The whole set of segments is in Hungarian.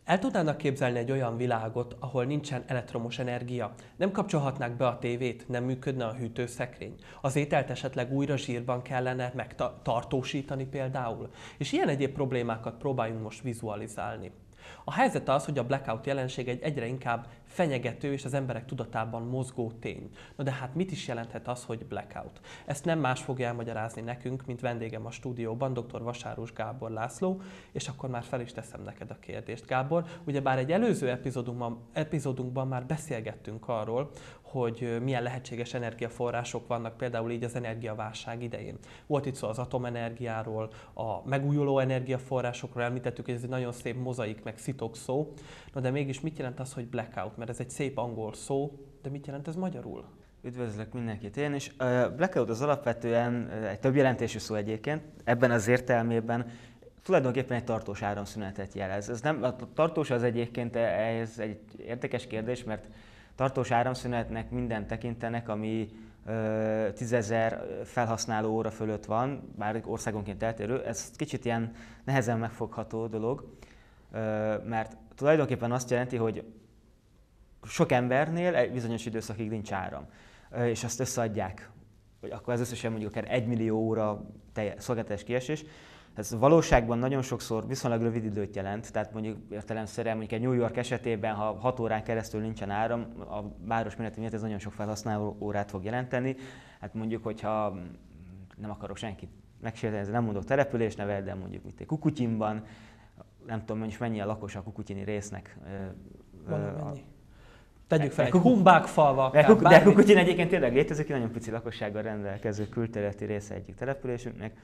El tudnának képzelni egy olyan világot, ahol nincsen elektromos energia? Nem kapcsolhatnák be a tévét, nem működne a hűtőszekrény? Az ételt esetleg újra zsírban kellene megtartósítani például? És ilyen egyéb problémákat próbáljunk most vizualizálni. A helyzet az, hogy a blackout jelenség egy egyre inkább fenyegető és az emberek tudatában mozgó tény. Na de hát mit is jelenthet az, hogy blackout? Ezt nem más fogja elmagyarázni nekünk, mint vendégem a stúdióban, dr. Vasárus Gábor László, és akkor már fel is teszem neked a kérdést, Gábor. Ugyebár egy előző epizódunkban már beszélgettünk arról, hogy milyen lehetséges energiaforrások vannak például így az energiaválság idején. Volt itt szó az atomenergiáról, a megújuló energiaforrásokról, említettük, hogy ez egy nagyon szép mozaik, meg szitok szó. No de mégis mit jelent az, hogy blackout? Mert ez egy szép angol szó, de mit jelent ez magyarul? Üdvözlök mindenkit én is. Blackout az alapvetően egy több jelentésű szó egyébként, ebben az értelmében tulajdonképpen egy tartós áramszünetet jelez. Ez nem, a tartós az egyébként ez egy érdekes kérdés, mert tartós áramszünetnek minden tekintenek, ami 10.000 felhasználó óra fölött van, bár országonként eltérő, ez kicsit ilyen nehezen megfogható dolog, mert tulajdonképpen azt jelenti, hogy sok embernél egy bizonyos időszakig nincs áram, és azt összeadják, hogy akkor ez összesen mondjuk akár 1 millió óra szolgáltatás kiesés. Ez valóságban nagyon sokszor viszonylag rövid időt jelent, tehát mondjuk értelemszerűen mondjuk egy New York esetében, ha 6 órán keresztül nincsen áram, a városmeneti miatt ez nagyon sok felhasználó órát fog jelenteni. Hát mondjuk, hogyha nem akarok senkit megsérteni, nem mondok településnevet, de mondjuk itt egy Kukutyinban, nem tudom, hogy mennyi a lakosa a kukutyini résznek. Valamennyi. Tegyük fel egy Humbák-falva. De Kukutyin egyébként tényleg létezik, nagyon pici lakossággal rendelkező külterületi része egyik településünknek.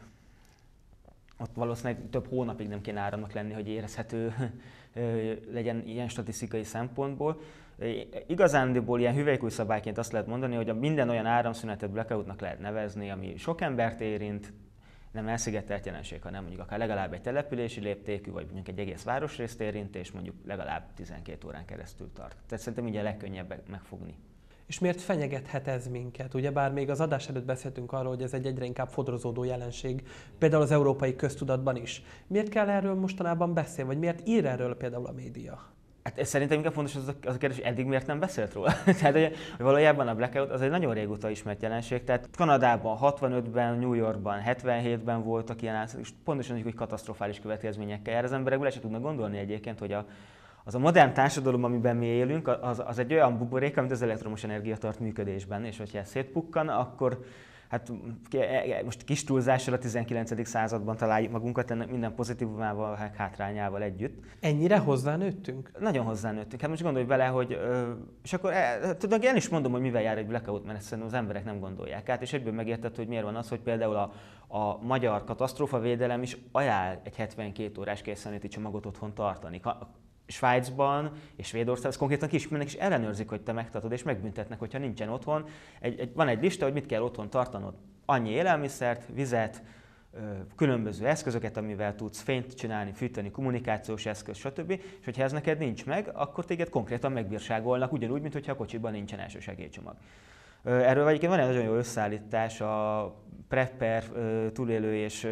Ott valószínűleg több hónapig nem kéne áramnak lenni, hogy érezhető legyen ilyen statisztikai szempontból. Igazándiból ilyen hüvelykúj szabályként azt lehet mondani, hogy minden olyan áramszünetet blackoutnak lehet nevezni, ami sok embert érint, nem elszigetelt jelenség, hanem mondjuk akár legalább egy települési léptékű, vagy mondjuk egy egész városrészt érint, és mondjuk legalább 12 órán keresztül tart. Tehát szerintem így a legkönnyebb megfogni. És miért fenyegethet ez minket? Ugyebár még az adás előtt beszéltünk arról, hogy ez egy egyre inkább fodrozódó jelenség, például az európai köztudatban is. Miért kell erről mostanában beszélni, vagy miért ír erről például a média? Hát ez szerintem inkább fontos az a kérdés, hogy eddig miért nem beszélt róla. Tehát hogy valójában a blackout az egy nagyon régóta ismert jelenség. Tehát Kanadában 65-ben, New Yorkban 77-ben voltak ilyen, és pontosan úgy, hogy katasztrofális következményekkel jár. Az emberek bele se tudnak gondolni egyébként, hogy az a modern társadalom, amiben mi élünk, az egy olyan buborék, amit az elektromos energia tart működésben, és hogyha ez szétpukkan, akkor hát most kis túlzással a 19. században találjuk magunkat ennek minden pozitívumával, hátrányával együtt. Ennyire hozzánőttünk? Nagyon hozzánőttünk. Hát most gondolj bele, hogy... És akkor tudom, én is mondom, hogy mivel jár egy blackout, mert ezt szerintem az emberek nem gondolják át, és egyből megérted, hogy miért van az, hogy például a magyar katasztrófavédelem is ajánl egy 72 órás készenléti csomagot otthon tartani. Svájcban és Svédországban konkrétan mennek és ellenőrzik, hogy te megtartod, és megbüntetnek, hogyha nincsen otthon. Van egy lista, hogy mit kell otthon tartanod. Annyi élelmiszert, vizet, különböző eszközöket, amivel tudsz fényt csinálni, fűteni, kommunikációs eszköz, stb. És hogyha ez neked nincs meg, akkor téged konkrétan megbírságolnak, ugyanúgy, mint a kocsiban nincsen elsősegélycsomag. Erről egyébként van egy nagyon jó összeállítás, a Prepper túlélő és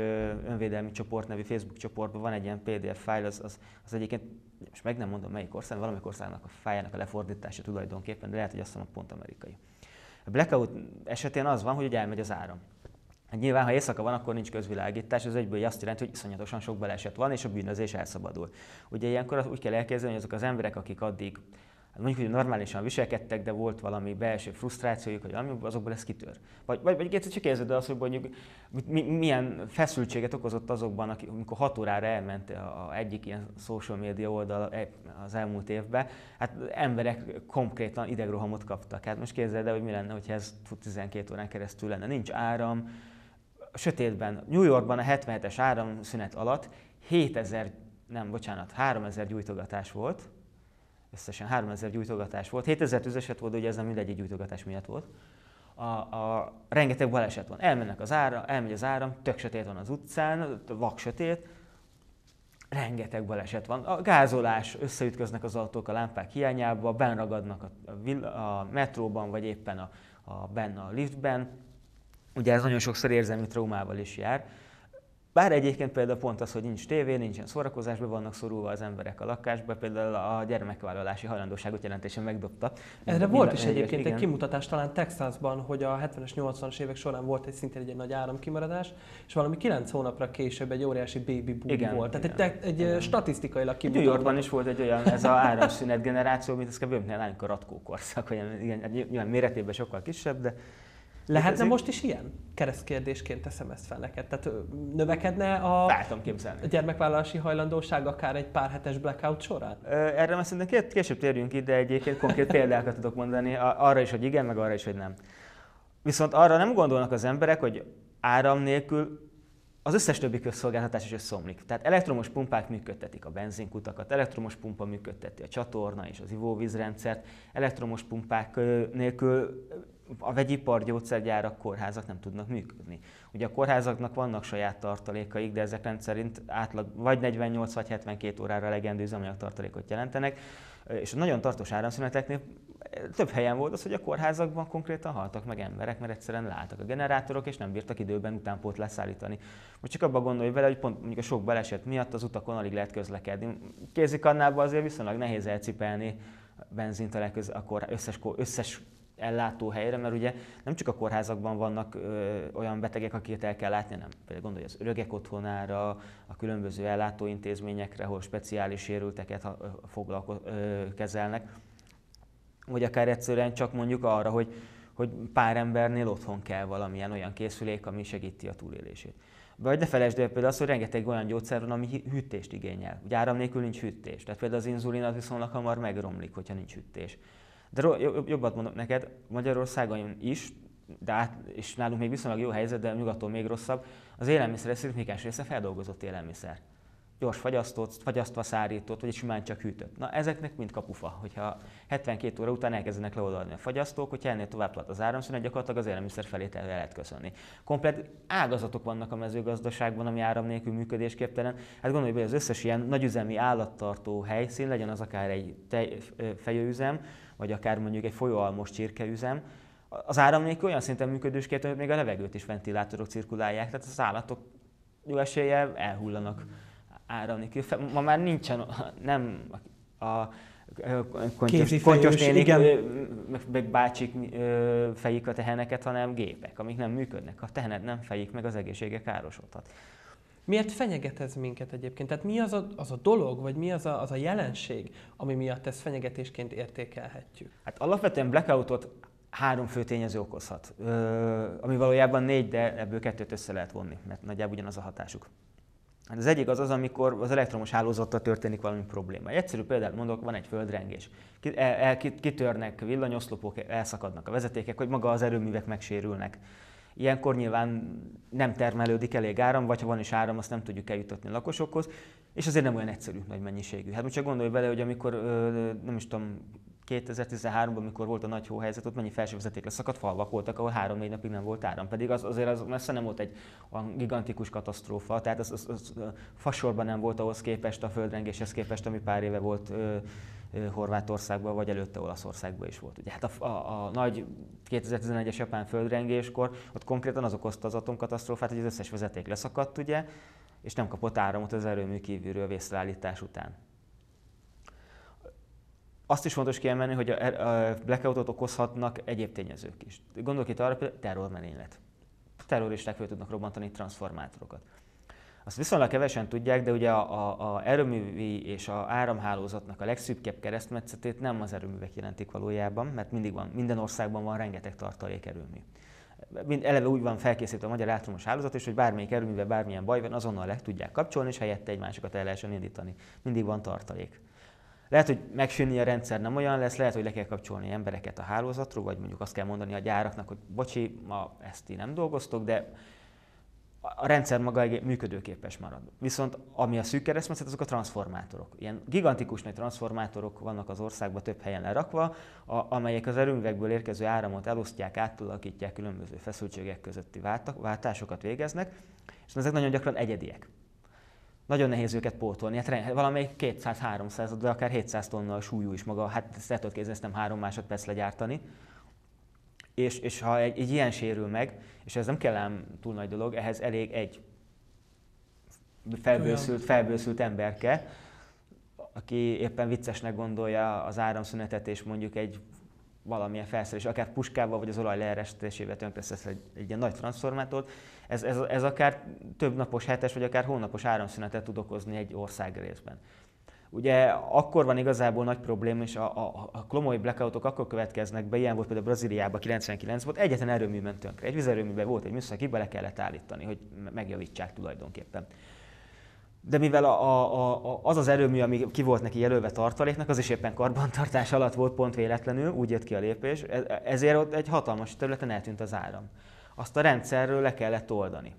önvédelmi csoport nevű Facebook csoportban van egy ilyen PDF fájl, az egyébként, most meg nem mondom melyik ország, valamelyik országnak a fájának a lefordítása tulajdonképpen, de lehet, hogy azt mondom, pont amerikai. A blackout esetén az van, hogy elmegy az áram. Nyilván, ha éjszaka van, akkor nincs közvilágítás, ez egyből azt jelenti, hogy iszonyatosan sok baleset van, és a bűnözés elszabadul. Ugye ilyenkor úgy kell elképzelni, hogy azok az emberek, akik addig mondjuk, hogy normálisan viselkedtek, de volt valami belső frusztrációjuk, hogy azokból ez kitör. Vagy csak érzed azt, hogy mondjuk milyen feszültséget okozott azokban, amikor 6 órára elment egyik ilyen social media oldal az elmúlt évben, hát emberek konkrétan idegrohamot kaptak. Hát most képzeld el, hogy mi lenne, hogyha ez 12 órán keresztül lenne. Nincs áram, sötétben, New Yorkban a 77-es áramszünet alatt 3000 gyújtogatás volt, összesen 3000 gyújtogatás volt, 7000 tüzeset volt, ugye ez nem mindegy gyújtogatás miatt volt. Rengeteg baleset van. Elmegy az áram, tök sötét van az utcán, vak sötét, rengeteg baleset van. A gázolás, összeütköznek az autók a lámpák hiányába, benragadnak a metróban, vagy éppen benne a liftben. Ugye ez nagyon sokszor érzelmi traumával is jár. Bár egyébként például pont az, hogy nincs tévé, nincsen szórakozás, be vannak szorulva az emberek a lakásba, például a gyermekvállalási hajlandóságot jelentésen megdobta. Erre volt is egyébként egy kimutatás talán Texasban, hogy a 70-es, 80-as évek során volt szintén egy nagy áramkimaradás, és valami 9 hónapra később egy óriási baby boom volt. Tehát egy statisztikailag kimutatott. New Yorkban is volt egy olyan, ez az áramszünet generáció, mint ez kb. A ratkókorszak, hogy igen, nyilván méretében sokkal kisebb, de lehetne most is ilyen? Keresztkérdésként teszem ezt fel neked. Tehát növekedne a gyermekvállalási hajlandóság akár egy pár hetes blackout során? Erre már szerintem később térjünk ide, egyébként konkrét példákat tudok mondani, arra is, hogy igen, meg arra is, hogy nem. Viszont arra nem gondolnak az emberek, hogy áram nélkül az összes többi közszolgáltatás is összeomlik. Tehát elektromos pumpák működtetik a benzinkutakat, elektromos pumpa működteti a csatorna és az ivóvízrendszert, elektromos pumpák nélkül a vegyipar, gyógyszergyárak, kórházak nem tudnak működni. Ugye a kórházaknak vannak saját tartalékaik, de ezek rendszerint átlag vagy 48 vagy 72 órára elegendő üzemanyagtartalékot jelentenek, és a nagyon tartós áramszüneteknél több helyen volt az, hogy a kórházakban konkrétan haltak meg emberek, mert egyszerűen leálltak a generátorok, és nem bírtak időben utánpótlást szállítani. Most csak abba gondolj bele, hogy pont mondjuk a sok baleset miatt az utakon alig lehet közlekedni. Kézikannában azért viszonylag nehéz elcipelni benzint a összes ellátóhelyre, mert ugye nem csak a kórházakban vannak olyan betegek, akiket el kell látni, nem. Például gondolj az öregek otthonára, a különböző ellátóintézményekre, ahol speciális sérülteket kezelnek, vagy akár egyszerűen csak mondjuk arra, hogy pár embernél otthon kell valamilyen olyan készülék, ami segíti a túlélését. Vagy ne felejtsd el például azt, hogy rengeteg olyan gyógyszer van, ami hűtést igényel. Ugye áram nélkül nincs hűtés, tehát például az inzulin az viszonylag hamar megromlik, hogyha nincs hűtés. De jobbat mondok neked, Magyarországon is, és nálunk még viszonylag jó helyzet, de nyugaton még rosszabb, az élelmiszer szignifikáns része feldolgozott élelmiszer. Gyors fagyasztva szárított, vagy simán csak hűtött. Na ezeknek mind kapufa, hogyha 72 óra után elkezdenek leoldani a fagyasztók, hogyha ennél tovább tart az áramszünet, gyakorlatilag az élelmiszer felét el lehet köszönni. Komplet ágazatok vannak a mezőgazdaságban, ami áram nélkül működésképtelen. Hát gondolj be, az összes ilyen nagyüzemi állattartó helyszín, legyen az akár egy fejőüzem, vagy akár mondjuk egy folyóalmos csirkeüzem, az áram nélkül olyan szinten működősképtelen, hogy még a levegőt is ventilátorok cirkulálják, tehát az állatok jó eséllyel elhullanak áram nélkül. Ma már nincsen, nem a kontyos nénik, meg bácsik fejik a teheneket, hanem gépek, amik nem működnek. Ha a tehenet nem fejik meg, az egészsége károsodhat. Miért fenyeget ez minket egyébként? Tehát mi az a dolog, vagy mi az a jelenség, ami miatt ezt fenyegetésként értékelhetjük? Hát alapvetően blackoutot 3 fő tényező okozhat, ami valójában 4, de ebből 2-t össze lehet vonni, mert nagyjából ugyanaz a hatásuk. Az egyik az, amikor az elektromos hálózattal történik valami probléma. Egy egyszerű példát mondok, van egy földrengés. Kitörnek villanyoszlopok, elszakadnak a vezetékek, hogy maga az erőművek megsérülnek. Ilyenkor nyilván nem termelődik elég áram, vagy ha van is áram, azt nem tudjuk eljutatni a lakosokhoz, és azért nem olyan egyszerű nagy mennyiségű. Hát most csak gondolj bele, hogy amikor, nem is tudom, 2013-ban, amikor volt a nagy hóhelyzet, ott mennyi felső vezeték leszakadt, falvak voltak, ahol 3-4 napig nem volt áram. Pedig az messze nem volt egy olyan gigantikus katasztrófa, tehát az fasorban nem volt ahhoz képest, a földrengéshez képest, ami pár éve volt Horvátországban, vagy előtte Olaszországban is volt. Ugye, hát a nagy 2011-es japán földrengéskor ott konkrétan az okozta az atomkatasztrófát, hogy az összes vezeték leszakadt, ugye, és nem kapott áramot az erőmű kívülről vészreállítás után. Azt is fontos kiemelni, hogy a blackoutot okozhatnak egyéb tényezők is. Gondolok itt arra, például terrormerénylet. A terroristák fel tudnak robbantani transformátorokat. Azt viszonylag kevesen tudják, de ugye a erőművi és a áramhálózatnak a legszűkebb keresztmetszetét nem az erőművek jelentik valójában, mert minden országban van rengeteg tartalékerőmű. Eleve úgy van felkészítve a magyar elektromos hálózat, és hogy bármelyik erőművel bármilyen baj van, azonnal le tudják kapcsolni, és helyette egymásokat el lehessen indítani. Mindig van tartalék. Lehet, hogy megsülni a rendszer nem olyan lesz, lehet, hogy le kell kapcsolni embereket a hálózatról, vagy mondjuk azt kell mondani a gyáraknak, hogy bocsi, ma ezt ti nem dolgoztok, de a rendszer maga működőképes marad. Viszont ami a szűk keresztmetszet, azok a transformátorok. Ilyen gigantikus nagy transformátorok vannak az országban több helyen lerakva, amelyek az erőművekből érkező áramot elosztják, átalakítják, különböző feszültségek közötti váltásokat végeznek, és ezek nagyon gyakran egyediek. Nagyon nehéz őket pótolni, hát valamelyik 200-300, de akár 700 tonna a súlyú is maga, hát ezt el tudod képzelni, ezt nem 3 másodperc legyártani. És ha egy ilyen sérül meg, és ez nem kell ám túl nagy dolog, ehhez elég egy felbőszült emberke, aki éppen viccesnek gondolja az áramszünetet, és mondjuk egy valamilyen felszerelés, akár puskával vagy az olaj leeresítésével tönkresz egy ilyen nagy transformátort, ez akár több napos, hetes vagy akár hónapos áramszünetet tud okozni egy ország részben. Ugye akkor van igazából nagy probléma, és a klomói blackoutok akkor következnek be, ilyen volt például Brazíliában 99 volt, egyetlen erőmű ment tönkre. Egy vízerőműben volt egy műszaki, be le kellett állítani, hogy megjavítsák tulajdonképpen. De mivel az az erőmű, ami ki volt neki jelölve tartaléknak, az is éppen karbantartás alatt volt pont véletlenül, úgy jött ki a lépés, ezért ott egy hatalmas területen eltűnt az áram. Azt a rendszerről le kellett oldani.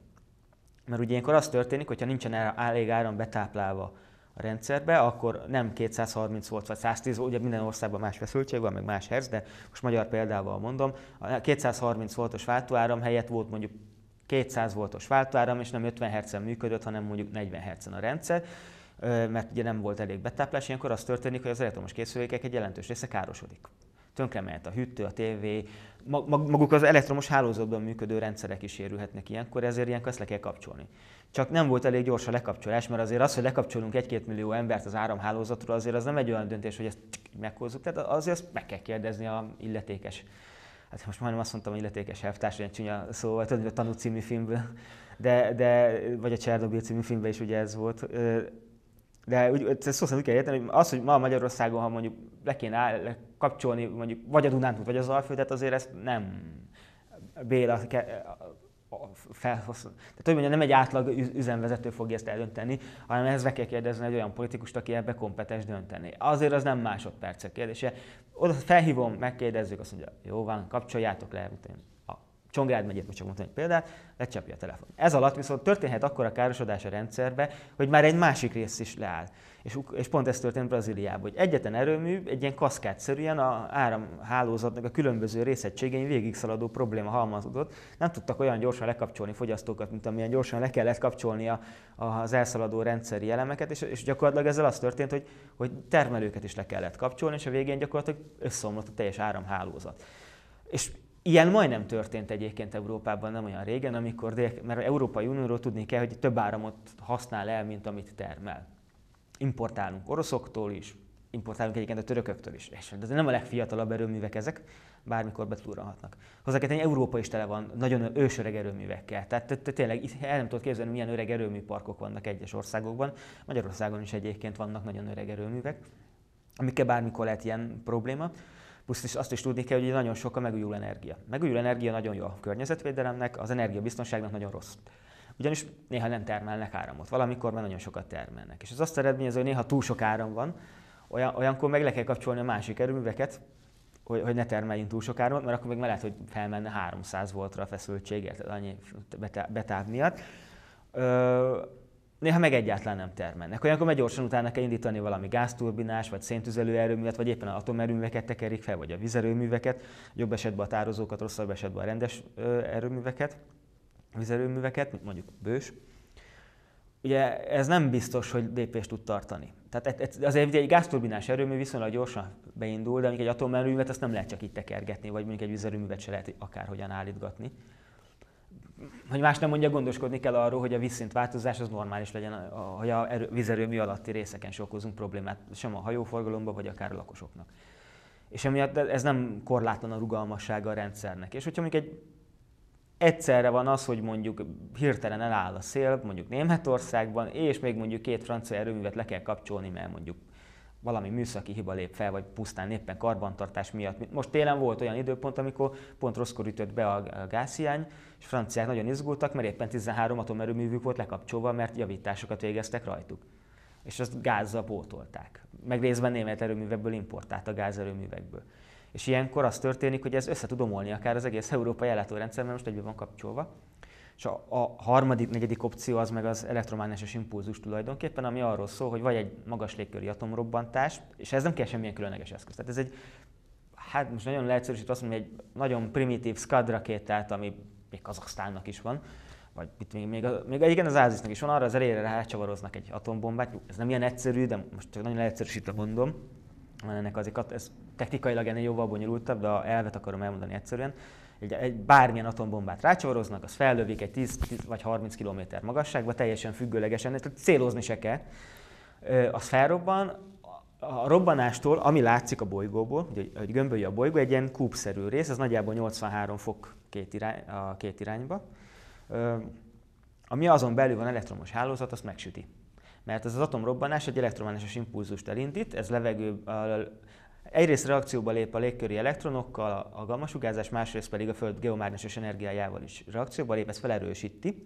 Mert ugye ilyenkor az történik, hogyha nincsen elég áram betáplálva a rendszerbe, akkor nem 230 volt vagy 110 volt, ugye minden országban más feszültség van, meg más hertz, de most magyar példával mondom, a 230 voltos váltóáram helyett volt mondjuk 200 voltos váltóáram, és nem 50 Hz-en működött, hanem mondjuk 40 Hz-en a rendszer, mert ugye nem volt elég betáplás, ilyenkor az történik, hogy az elektromos készülékek egy jelentős része károsodik. Tönkre mehet a hűtő, a tévé, maguk az elektromos hálózatban működő rendszerek is sérülhetnek ilyenkor, ezért ilyenkor ezt le kell kapcsolni. Csak nem volt elég gyors a lekapcsolás, mert azért az, hogy lekapcsolunk 1-2 millió embert az áramhálózatról, azért az nem egy olyan döntés, hogy ezt meghozzuk, tehát azért azt meg kell kérdezni a illetékes. Hát most majdnem azt mondtam, hogy illetékes elvtárs, olyan csúnya szó volt, a Tanú című filmből, vagy a Csernobil című filmben is ugye ez volt. De szó szerint úgy kell érteni, hogy az, hogy ma Magyarországon, ha mondjuk le kéne kapcsolni mondjuk vagy a Dunántúlt, vagy az Alföldet, azért ezt nem Béla felhasznál. Tehát, hogy mondjam, nem egy átlag üzemvezető fogja ezt eldönteni, hanem ehhez meg kell kérdezni egy olyan politikust, aki ebbe kompetens dönteni. Azért az nem másodpercek kérdése. Oda felhívom, megkérdezzük, azt mondja, jó van, kapcsoljátok le, a Csongrád megyét, most csak mondtam egy példát, lecsapja a telefon. Ez alatt viszont történhet akkora károsodás a rendszerbe, hogy már egy másik rész is leáll. És pont ez történt Brazíliában, hogy egyetlen erőmű egy ilyen kaszkádszerűen a áramhálózatnak a különböző részegységein végigszaladó probléma halmazódott. Nem tudtak olyan gyorsan lekapcsolni fogyasztókat, mint amilyen gyorsan le kellett kapcsolni az elszaladó rendszeri elemeket, és gyakorlatilag ezzel az történt, hogy termelőket is le kellett kapcsolni, és a végén gyakorlatilag összeomlott a teljes áramhálózat. És ilyen majdnem történt egyébként Európában nem olyan régen, mert az Európai Unióról tudni kell, hogy több áramot használ el, mint amit termel. Importálunk oroszoktól is, importálunk egyébként a törököktől is. De nem a legfiatalabb erőművek ezek, bármikor betúrhatnak. Hozzá kell tenni, Európa is tele van nagyon ősöreg erőművekkel. Tehát tényleg el nem tudod képzelni, milyen öreg erőműparkok vannak egyes országokban. Magyarországon is egyébként vannak nagyon öreg erőművek, amikkel bármikor lehet ilyen probléma. Plusz azt is tudni kell, hogy nagyon sok a megújuló energia. Megújuló energia nagyon jó a környezetvédelemnek, az energiabiztonságnak nagyon rossz. Ugyanis néha nem termelnek áramot, valamikor már nagyon sokat termelnek. És ez azt eredményező, hogy néha túl sok áram van, olyankor meg le kell kapcsolni a másik erőműveket, hogy ne termeljünk túl sok áramot, mert akkor meg lehet, hogy felmenne 300 voltra a feszültséget, annyi betáv miatt. Néha meg egyáltalán nem termelnek. Olyankor meg gyorsan utána kell indítani valami gázturbinás, vagy széntüzelő erőművet, vagy éppen az atomerőműveket tekerik fel, vagy a vízerőműveket, jobb esetben a tározókat, rosszabb esetben a rendes erőműveket, vízerőműveket, mondjuk Bős. Ugye ez nem biztos, hogy lépést tud tartani. Tehát azért egy gázturbinás erőmű viszonylag gyorsan beindul, de egy atomerőművet azt nem lehet csak így tekergetni, vagy mondjuk egy vízerőművet se lehet akárhogyan állítgatni. Hogy más nem mondja, gondoskodni kell arról, hogy a vízszintváltozás az normális legyen, hogy a vízerőmű alatti részeken se okozunk problémát, sem a hajóforgalomban, vagy akár a lakosoknak. És emiatt ez nem korlátlan a rugalmassága a rendszernek. És hogyha mondjuk egyszerre van az, hogy mondjuk hirtelen eláll a szél, mondjuk Németországban, és még mondjuk 2 francia erőművet le kell kapcsolni, mert mondjuk valami műszaki hiba lép fel, vagy pusztán éppen karbantartás miatt. Most télen volt olyan időpont, amikor pont rosszkor ütött be a gázhiány, és franciák nagyon izgultak, mert éppen 13 atomerőművük volt lekapcsolva, mert javításokat végeztek rajtuk. És azt gázzal pótolták. Meg részben német erőművekből importáltak gázerőművekből. És ilyenkor az történik, hogy ez össze tud omolni akár az egész európai ellátórendszer, mert most egyben van kapcsolva. És a harmadik, negyedik opció az meg az elektromágneses impulzus tulajdonképpen, ami arról szól, hogy vagy egy magas légköri atomrobbantás, és ez nem kell semmilyen különleges eszköz. Tehát ez egy, hát most nagyon leegyszerűsítve azt mondom, egy nagyon primitív Scud rakétát, ami még Kazaksztánnak is van, vagy még igen, az ISIS-nek is van, arra az elére rácsavaroznak egy atombombát. Ez nem ilyen egyszerű, de most csak nagyon leegyszerűsítve mondom. Ennek azért, ez technikailag ennél jóval bonyolultabb, de a elvet akarom elmondani egyszerűen. egy bármilyen atombombát rácsavaroznak, az fellövik egy 10 vagy 30 km magasságba, teljesen függőlegesen, tehát célozni se kell. Az felrobban, a robbanástól, ami látszik a bolygóból, hogy gömbölyi a bolygó, egy ilyen kúpszerű rész, ez nagyjából 83 fok két irányba. Ami azon belül van elektromos hálózat, azt megsüti. Mert ez az atomrobbanás egy elektromágneses impulzust elindít, ez egyrészt reakcióba lép a légköri elektronokkal, a gammasugárzás, másrészt pedig a Föld geomágneses energiájával is reakcióba lép, ez felerősíti.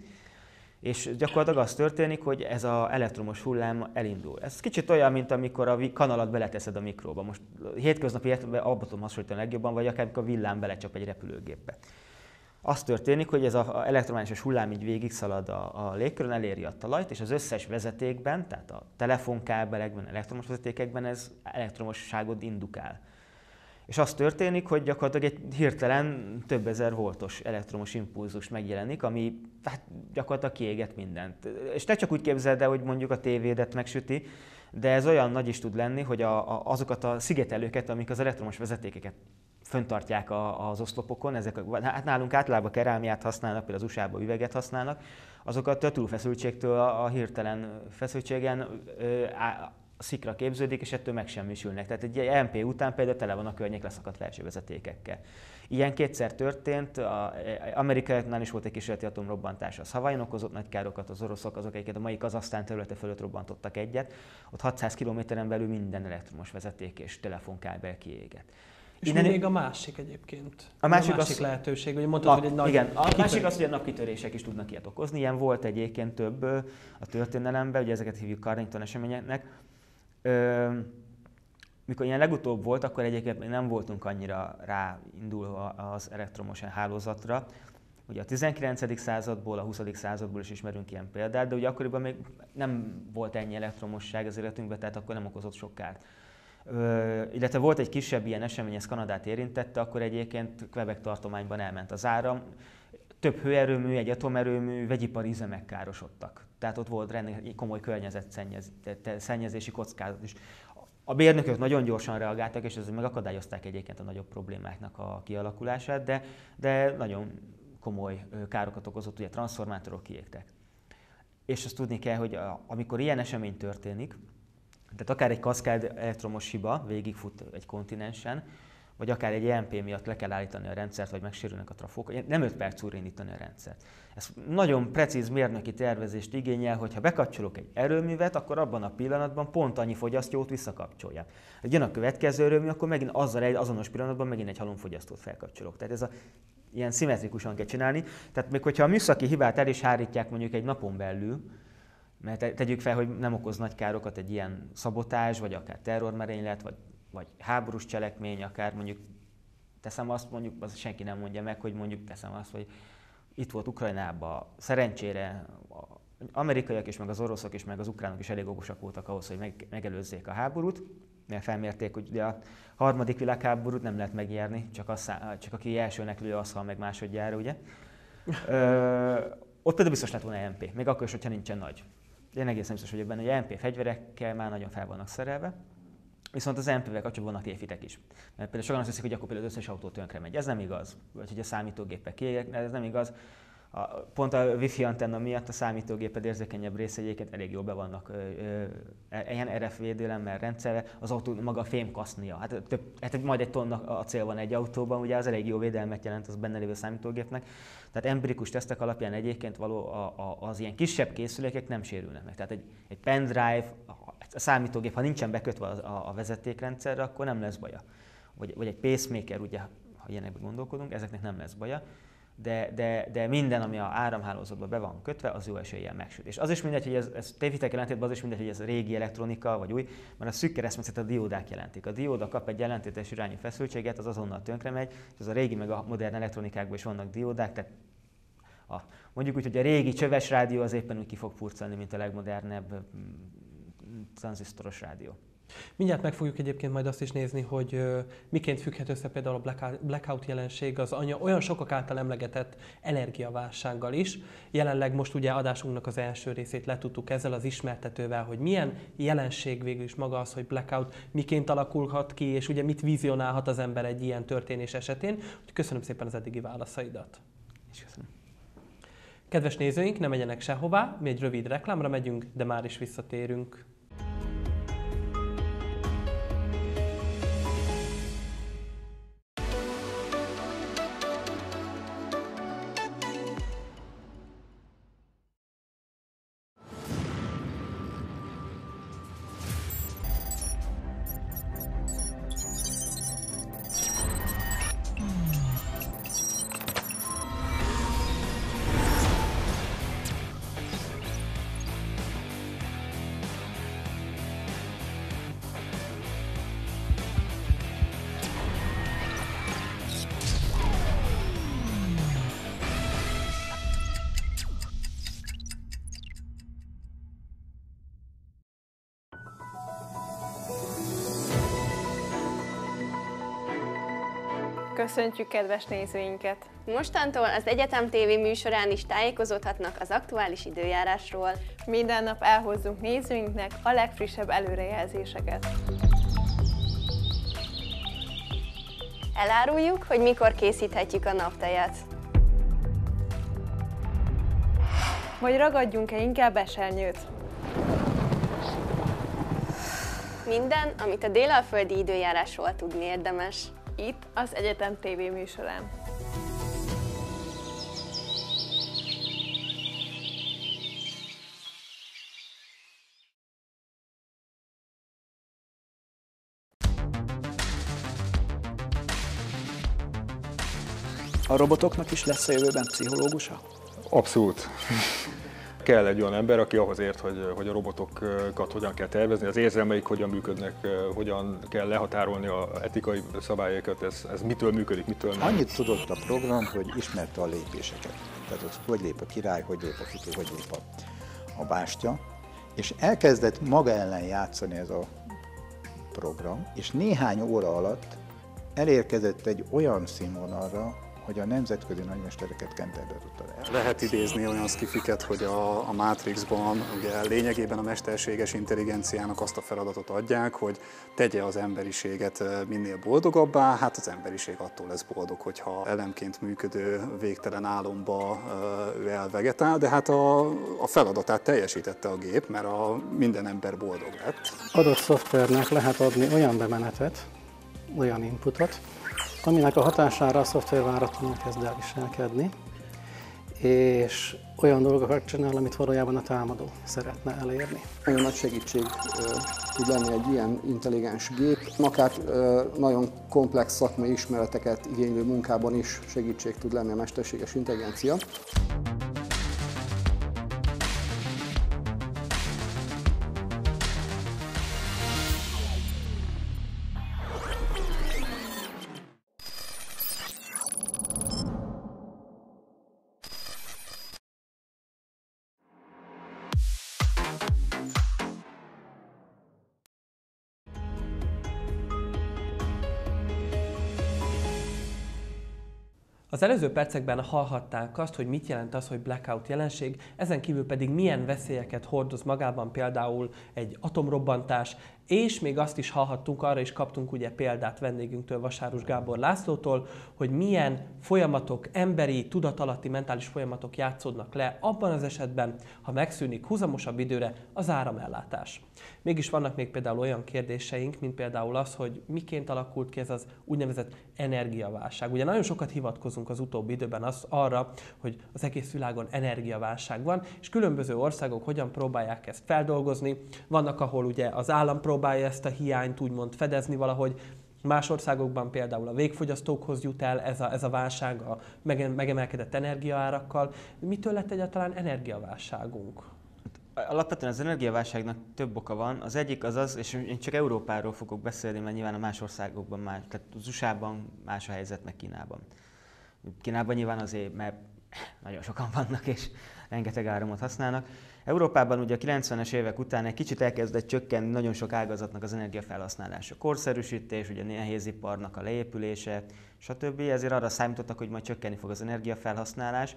És gyakorlatilag az történik, hogy ez az elektromos hullám elindul. Ez kicsit olyan, mint amikor a kanalat beleteszed a mikróba. Most hétköznapi értelemben abba tudom hasonlítani legjobban, vagy akár amikor a villám belecsap egy repülőgépbe. Az történik, hogy ez az elektromágneses hullám így végigszalad a légkörön, eléri a talajt, és az összes vezetékben, tehát a telefonkábelekben, elektromos vezetékekben ez elektromosságot indukál. És az történik, hogy gyakorlatilag egy hirtelen több ezer voltos elektromos impulzus megjelenik, ami hát gyakorlatilag kiéget mindent. És te csak úgy képzeld el, hogy mondjuk a tévédet megsüti, de ez olyan nagy is tud lenni, hogy azokat a szigetelőket, amik az elektromos vezetékeket föntartják az oszlopokon, hát nálunk általában kerámiát használnak, például az USA-ban üveget használnak, azokat a túlfeszültségtől a hirtelen feszültségen szikra képződik, és ettől megsemmisülnek. Tehát egy MP után például tele van a környék leszakadt felsővezetékekkel. Ilyen kétszer történt, Amerikáknál is volt egy kísérleti atomrobbantás, az Hawaiion okozott nagy károkat, az oroszok azok, akiket a mai Kazahsztán területe fölött robbantottak egyet, ott 600 kilométeren belül minden elektromos vezeték és telefonkábel kiégett. És mi még a másik egyébként? A másik lehetőség, hogy mondtad, hogy egy nagy... Igen, a másik az, hogy a napkitörések is tudnak ilyet okozni. Ilyen volt egyébként több a történelemben, ugye ezeket hívjuk Carrington eseményeknek. Mikor ilyen legutóbb volt, akkor egyébként nem voltunk annyira ráindulva az elektromos hálózatra. Ugye a 19. századból, a 20. századból is ismerünk ilyen példát, de ugye akkoriban még nem volt ennyi elektromosság az életünkben, tehát akkor nem okozott sok kárt. Illetve volt egy kisebb ilyen esemény, ez Kanadát érintette, akkor egyébként Quebec tartományban elment az áram. Több hőerőmű, egy atomerőmű, vegyipari üzemek károsodtak. Tehát ott volt komoly környezetszennyezési kockázat is. A mérnökök nagyon gyorsan reagáltak, és ezzel megakadályozták egyébként a nagyobb problémáknak a kialakulását, de nagyon komoly károkat okozott, ugye transformátorok kiégtek. És azt tudni kell, hogy amikor ilyen esemény történik, tehát akár egy kaszkád elektromos hiba végigfut egy kontinensen, vagy akár egy EMP miatt le kell állítani a rendszert, vagy megsérülnek a trafók, nem 5 perc úr indítani a rendszert. Ez nagyon precíz mérnöki tervezést igényel, hogy ha bekapcsolok egy erőművet, akkor abban a pillanatban pont annyi fogyasztót visszakapcsolja. Ha jön a következő erőmű, akkor megint azonos pillanatban megint egy halomfogyasztót felkapcsolok. Tehát ez ilyen szimmetrikusan kell csinálni. Tehát még hogyha a műszaki hibát el is hárítják mondjuk egy napon belül, mert tegyük fel, hogy nem okoz nagy károkat egy ilyen szabotázs, vagy akár terrormerénylet, vagy háborús cselekmény, akár mondjuk teszem azt, mondjuk az senki nem mondja meg, hogy mondjuk teszem azt, hogy itt volt Ukrajnában, szerencsére az amerikaiak is, meg az oroszok is, meg az ukránok is elég okosak voltak ahhoz, hogy megelőzzék a háborút, mert felmérték, hogy ugye a harmadik világháborút nem lehet megnyerni, csak aki elsőnek lő, az hal meg másodjára, ugye. Ott például biztos lett volna EMP, még akkor is, hogyha nincsen nagy. Én egészen biztos vagyok benne, hogy EMP fegyverekkel már nagyon fel vannak szerelve, viszont az EMP-vel kapcsolatban vannak tévhitek is. Mert például sokan azt hiszik, hogy akkor például az összes autó tönkre megy. Ez nem igaz. Vagy hogy a számítógépek kiégnek, ez nem igaz. Pont a Wi-Fi antenna miatt a számítógéped érzékenyebb részegyéket elég jól be vannak ilyen RF védelemmel rendszerve, az autó maga a fémkasznia. Hát majd egy tonna acél van egy autóban, ugye az elég jó védelmet jelent az benne lévő számítógépnek. Tehát empirikus tesztek alapján egyébként az ilyen kisebb készülékek nem sérülnek meg. Tehát egy pendrive, a számítógép, ha nincsen bekötve a vezetékrendszerre, akkor nem lesz baja. Vagy egy pacemaker, ugye, ha ilyenekben gondolkodunk, ezeknek nem lesz baja. De minden, ami a áramhálózatba be van kötve, az jó eséllyel megsüt. És az is mindegy, hogy ez tévhitek ellentétben az is mindegy, hogy ez régi elektronika vagy új, mert a szűk keresztmetszet a diódák jelentik. A dióda kap egy ellentétes irányú feszültséget, az azonnal tönkre megy, és az a régi meg a modern elektronikákban is vannak diódák, tehát mondjuk úgy, hogy a régi csöves rádió az éppen úgy ki fog furcalni, mint a legmodernebb tranzisztoros rádió. Mindjárt meg fogjuk egyébként majd azt is nézni, hogy miként függhet össze például a blackout jelenség az olyan sokak által emlegetett energiaválsággal is. Jelenleg most ugye adásunknak az első részét letudtuk ezzel az ismertetővel, hogy milyen jelenség végül is maga az, hogy blackout miként alakulhat ki, és ugye mit vizionálhat az ember egy ilyen történés esetén. Köszönöm szépen az eddigi válaszaidat. És köszönöm. Kedves nézőink, ne menjenek sehová, mi egy rövid reklámra megyünk, de már is visszatérünk. Köszöntjük kedves nézőinket! Mostantól az Egyetem TV műsorán is tájékozódhatnak az aktuális időjárásról. Minden nap elhozzunk nézőinknek a legfrissebb előrejelzéseket. Eláruljuk, hogy mikor készíthetjük a naptejet. Vagy ragadjunk-e inkább esernyőt? Minden, amit a délalföldi időjárásról tudni érdemes. Itt az Egyetem TV műsorán. A robotoknak is lesz a jövőben pszichológusa? Abszolút. Kell egy olyan ember, aki ahhoz ért, hogy a robotokat hogyan kell tervezni, az érzelmeik hogyan működnek, hogyan kell lehatárolni az etikai szabályokat, ez mitől működik, mitől nem. Annyit tudott a program, hogy ismerte a lépéseket. Tehát hogy lép a király, hogy lép a futó, hogy lép a bástya. És elkezdett maga ellen játszani ez a program, és néhány óra alatt elérkezett egy olyan színvonalra, hogy a nemzetközi nagymestereket kenterbe tudta le. Lehet idézni olyan szkifiket, hogy a Matrixban ugye lényegében a mesterséges intelligenciának azt a feladatot adják, hogy tegye az emberiséget minél boldogabbá, hát az emberiség attól lesz boldog, hogyha elemként működő végtelen álomba ő elvegetál, de hát a feladatát teljesítette a gép, mert minden ember boldog lett. Adott szoftvernek lehet adni olyan bemenetet, olyan inputot, aminek a hatására a szoftver váratlanul kezd el viselkedni, és olyan dolgokat csinál, amit valójában a támadó szeretne elérni. Nagyon nagy segítség tud lenni egy ilyen intelligens gép, akár nagyon komplex szakmai ismereteket igénylő munkában is segítség tud lenni a mesterséges intelligencia. Az előző percekben hallhatták azt, hogy mit jelent az, hogy blackout jelenség, ezen kívül pedig milyen veszélyeket hordoz magában például egy atomrobbantás, és még azt is hallhattunk, arra is kaptunk ugye példát vendégünktől, Vasárus Gábor Lászlótól, hogy milyen folyamatok, emberi, tudatalatti, mentális folyamatok játszódnak le abban az esetben, ha megszűnik húzamosabb időre az áramellátás. Mégis vannak még például olyan kérdéseink, mint például az, hogy miként alakult ki ez az úgynevezett energiaválság. Ugye nagyon sokat hivatkozunk az utóbbi időben arra, hogy az egész világon energiaválság van, és különböző országok hogyan próbálják ezt feldolgozni. Vannak, ahol ugye az állam próbálja ezt a hiányt úgymond fedezni valahogy, más országokban például a végfogyasztókhoz jut el ez a válság a megemelkedett energiaárakkal. Mitől lett egyáltalán energiaválságunk? Alapvetően az energiaválságnak több oka van. Az egyik az, és én csak Európáról fogok beszélni, mert nyilván a más országokban más, tehát az USA-ban más a helyzet, meg Kínában. Kínában nyilván azért, mert nagyon sokan vannak, és rengeteg áramot használnak. Európában ugye a 90-es évek után egy kicsit elkezdett csökkenni nagyon sok ágazatnak az energiafelhasználása. Korszerűsítés, ugye nehéziparnak a leépülése, stb. Ezért arra számítottak, hogy majd csökkenni fog az energiafelhasználás.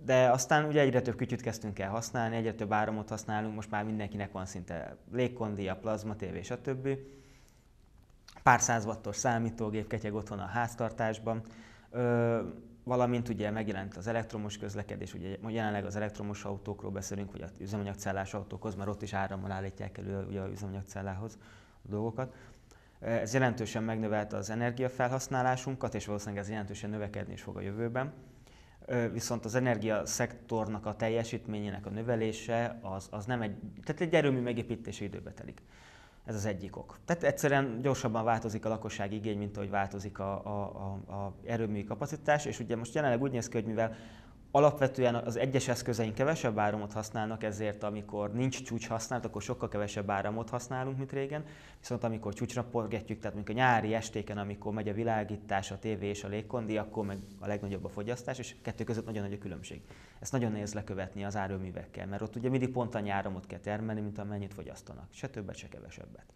De aztán ugye egyre több kütyüt kezdtünk el használni, egyre több áramot használunk, most már mindenkinek van szinte légkondia, plazma tévé, stb. Pár 100 wattos számítógép ketyeg otthon a háztartásban. Valamint ugye megjelent az elektromos közlekedés, ugye jelenleg az elektromos autókról beszélünk, vagy az üzemanyagcellás autókhoz, mert ott is árammal állítják elő ugye az üzemanyagcellához a dolgokat. Ez jelentősen megnövelte az energiafelhasználásunkat, és valószínűleg ez jelentősen növekedni is fog a jövőben. Viszont az energiaszektornak a teljesítményének a növelése az nem tehát egy erőmű megépítése időbe telik. Ez az egyik ok. Tehát egyszerűen gyorsabban változik a lakossági igény, mint ahogy változik a erőművi kapacitás, és ugye most jelenleg úgy néz ki, hogy mivel alapvetően az egyes eszközeink kevesebb áramot használnak, ezért amikor nincs csúcs használat, akkor sokkal kevesebb áramot használunk, mint régen. Viszont amikor csúcsra porgetjük, tehát mondjuk a nyári estéken, amikor megy a világítás, a tévé és a légkondi, akkor meg a legnagyobb a fogyasztás, és kettő között nagyon nagy a különbség. Ezt nagyon nehéz lekövetni az árőművekkel, mert ott ugye mindig pont annyi áramot kell termelni, mint amennyit fogyasztanak. Se többet, se kevesebbet.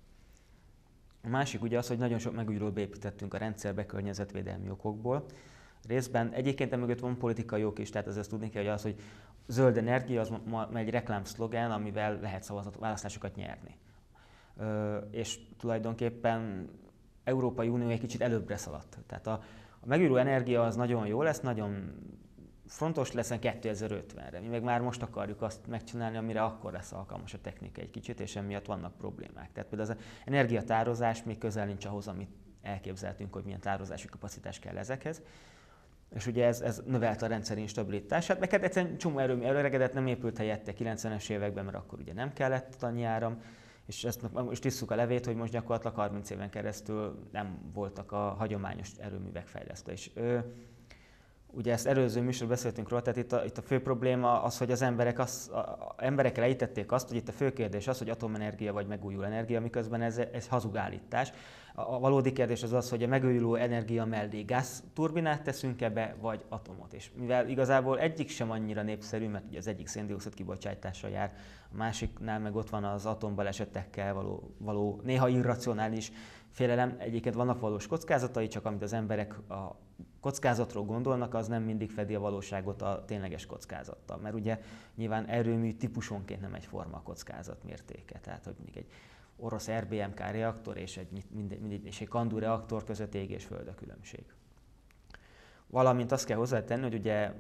A másik ugye az, hogy nagyon sok megújulót beépítettünk a rendszerbe környezetvédelmi okokból. Részben egyébként emögött van politikai ok is, tehát ezt tudni kell, hogy az, hogy zöld energia, az ma egy reklámszlogán, amivel lehet választásokat nyerni. És tulajdonképpen Európai Unió egy kicsit előbbre szaladt. Tehát a megújuló energia az nagyon jó lesz, nagyon fontos lesz 2050-re. Mi meg már most akarjuk azt megcsinálni, amire akkor lesz alkalmas a technika egy kicsit, és emiatt vannak problémák. Tehát például az energiatározás még közel nincs ahhoz, amit elképzeltünk, hogy milyen tározási kapacitás kell ezekhez. És ugye ez növelte a rendszer instabilitását, meg hát egyszerűen csomó erőmű előregedett, nem épült helyette 90-es években, mert akkor ugye nem kellett annyi áram, és ezt most tisztuk a levét, hogy most gyakorlatilag 30 éven keresztül nem voltak a hagyományos erőművek fejlesztve. És ugye ezt előző műsorban beszéltünk róla, tehát itt a fő probléma az, hogy az emberek elhitették azt, hogy itt a fő kérdés az, hogy atomenergia vagy megújuló energia, miközben ez hazug állítás. A valódi kérdés az az, hogy a megújuló energia mellé gázturbinát teszünk-e be, vagy atomot. És mivel igazából egyik sem annyira népszerű, mert ugye az egyik széndioxid kibocsátással jár, a másiknál meg ott van az atombalesetekkel való néha irracionális félelem. Egyébként vannak valós kockázatai, csak amit az emberek a kockázatról gondolnak, az nem mindig fedi a valóságot a tényleges kockázattal. Mert ugye nyilván erőmű típusonként nem egyforma a kockázat mértéke. Tehát, hogy mondjuk egy orosz RBMK reaktor és egy Candu reaktor között ég és föld a különbség. Valamint azt kell hozzátenni, hogy ugye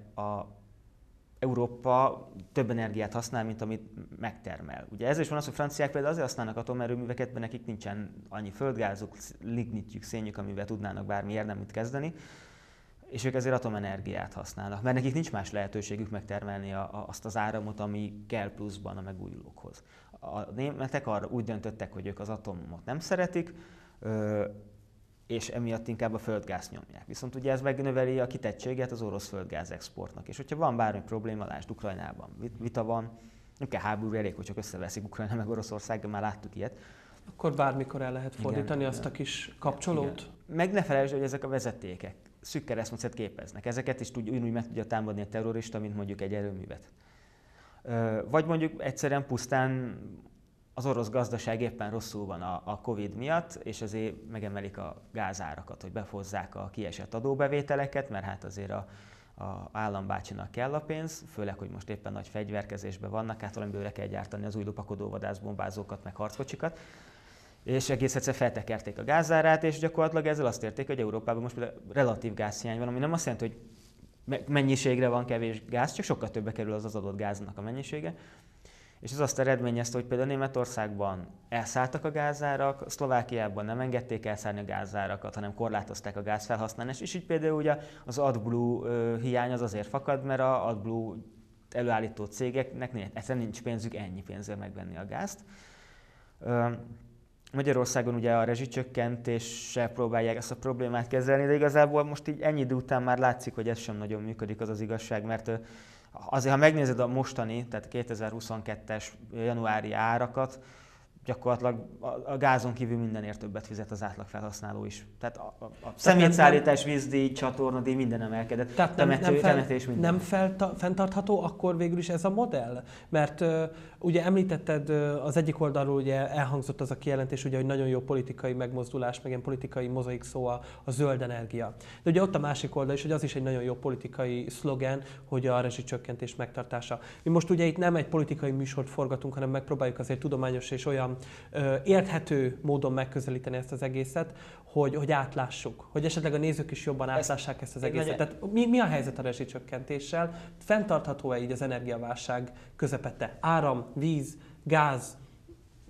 Európa több energiát használ, mint amit megtermel. Ugye ez is van az, hogy franciák például azért használnak atomerőműveket, mert nekik nincsen annyi földgázuk, lignitjük, szénjük, amivel tudnának bármi érdemit kezdeni, és ők ezért atomenergiát használnak, mert nekik nincs más lehetőségük megtermelni azt az áramot, ami kell pluszban a megújulókhoz. A németek arra úgy döntöttek, hogy ők az atomot nem szeretik, és emiatt inkább a földgázt nyomják. Viszont ugye ez megnöveli a kitettséget az orosz földgáz exportnak. És hogyha van bármi probléma, lásd Ukrajnában vita van, nem kell háború, elég, hogy csak összeveszik Ukrajna meg Oroszország, de már láttuk ilyet. Akkor bármikor el lehet fordítani azt a kis kapcsolót? Igen. Meg ne felejtsd, hogy ezek a vezetékek szűk keresztmetszet képeznek. Ezeket is ugyanúgy meg tudja támadni a terrorista, mint mondjuk egy erőművet. Vagy mondjuk egyszerűen pusztán az orosz gazdaság éppen rosszul van a Covid miatt, és azért megemelik a gázárakat, hogy behozzák a kiesett adóbevételeket, mert hát azért a állambácsinak kell a pénz, főleg, hogy most éppen nagy fegyverkezésben vannak, hát valamiből le kell gyártani az új lopakodó vadászbombázókat, meg harckocsikat. És egész egyszer feltekerték a gázárát, és gyakorlatilag ezzel azt érték, hogy Európában most például relatív gázhiány van, ami nem azt jelenti, hogy mennyiségre van kevés gáz, csak sokkal többe kerül az adott gáznak a mennyisége. És ez azt eredményezte, hogy például Németországban elszálltak a gázárak, Szlovákiában nem engedték elszállni a gázárakat, hanem korlátozták a gázfelhasználást, és így például ugye az AdBlue hiány az azért fakad, mert az AdBlue előállító cégeknek egyszerűen nincs pénzük ennyi pénzzel megvenni a gázt. Magyarországon ugye a rezsicsökkentéssel próbálják ezt a problémát kezelni, de igazából most így ennyi idő után már látszik, hogy ez sem nagyon működik, az igazság, mert azért, ha megnézed a mostani, tehát 2022-es januári árakat, gyakorlatilag a gázon kívül mindenért többet fizet az átlag felhasználó is. Tehát a szemétszállítás, vízdíj, csatornadíj, minden emelkedett. Tehát temetés, minden. Nem fenntartható akkor végül is ez a modell? Mert ugye említetted az egyik oldalról, ugye elhangzott az a kijelentés, ugye, hogy nagyon jó politikai megmozdulás, meg ilyen politikai mozaik szó a zöld energia. De ugye ott a másik oldal is, hogy az is egy nagyon jó politikai szlogen, hogy a rezsicsökkentés megtartása. Mi most ugye itt nem egy politikai műsort forgatunk, hanem megpróbáljuk azért tudományos és olyan érthető módon megközelíteni ezt az egészet, hogy átlássuk, hogy esetleg a nézők is jobban átlássák ezt az egészet. Tehát mi a helyzet a rezsicsökkentéssel? Fenntartható-e így az energiaválság közepette? Áram, víz, gáz,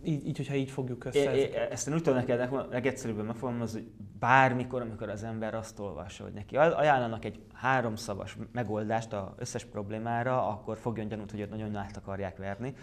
így hogyha így fogjuk össze. Ezt én úgy tudom neked legegyszerűbben megfogalmazni, hogy bármikor, amikor az ember azt olvassa, hogy neki ajánlanak egy 3 szavas megoldást az összes problémára, akkor fogjon gyanút, hogy ott nagyon át akarják verni.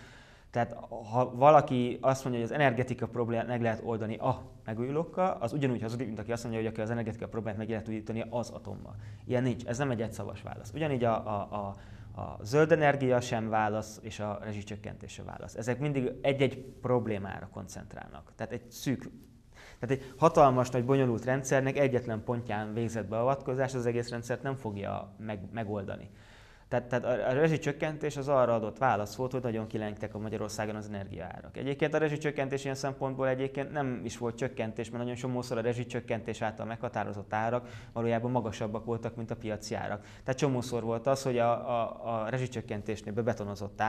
Tehát ha valaki azt mondja, hogy az energetika problémát meg lehet oldani a megújulókkal, az ugyanúgy hazudik, mint aki azt mondja, hogy az energetika problémát meg lehet újítani az atommal. Ilyen nincs, ez nem egy egyszavas válasz. Ugyanígy a zöld energia sem válasz, és a rezsicsökkentés sem válasz. Ezek mindig egy-egy problémára koncentrálnak. Tehát egy hatalmas, nagy, bonyolult rendszernek egyetlen pontján végzett beavatkozás az egész rendszert nem fogja megoldani. Tehát a rezsicsökkentés az arra adott válasz volt, hogy nagyon kilengtek a Magyarországon az energiaárak. Egyébként a rezsicsökkentés ilyen szempontból egyébként nem is volt csökkentés, mert nagyon csomószor a rezsicsökkentés által meghatározott árak valójában magasabbak voltak, mint a piaci árak. Tehát csomószor volt az, hogy a rezsicsökkentésnél bebetonozott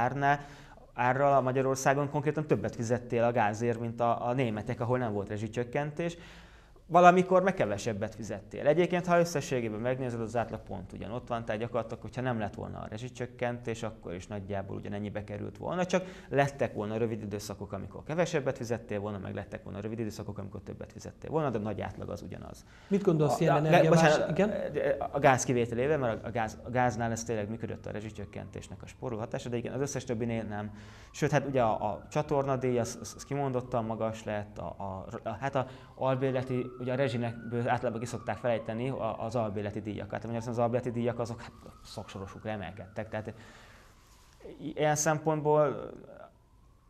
árral a Magyarországon konkrétan többet fizettél a gázért, mint a németek, ahol nem volt rezsicsökkentés. Valamikor meg kevesebbet fizettél. Egyébként, ha összességében megnézed, az átlag pont ugyanott van, tehát gyakorlatilag, hogyha nem lett volna a rezsicsökkentés, akkor is nagyjából ugyanennyibe került volna, csak lettek volna rövid időszakok, amikor kevesebbet fizettél volna, meg lettek volna rövid időszakok, amikor többet fizettél volna, de nagy átlag az ugyanaz. Mit gondolsz ilyen energiaválság? Igen? A gáz kivételével, mert a gáznál ez tényleg működött a rezsicsökkentésnek a spóroló hatása, de igen, az összes többinél nem. Sőt, hát ugye a csatornadíj, az kimondottan magas lett, hát a albérleti, ugye a rezsinekből általában ki szokták felejteni az albérleti díjakat. Tehát az albérleti díjak azok szaksorosukra emelkedtek. Tehát ilyen szempontból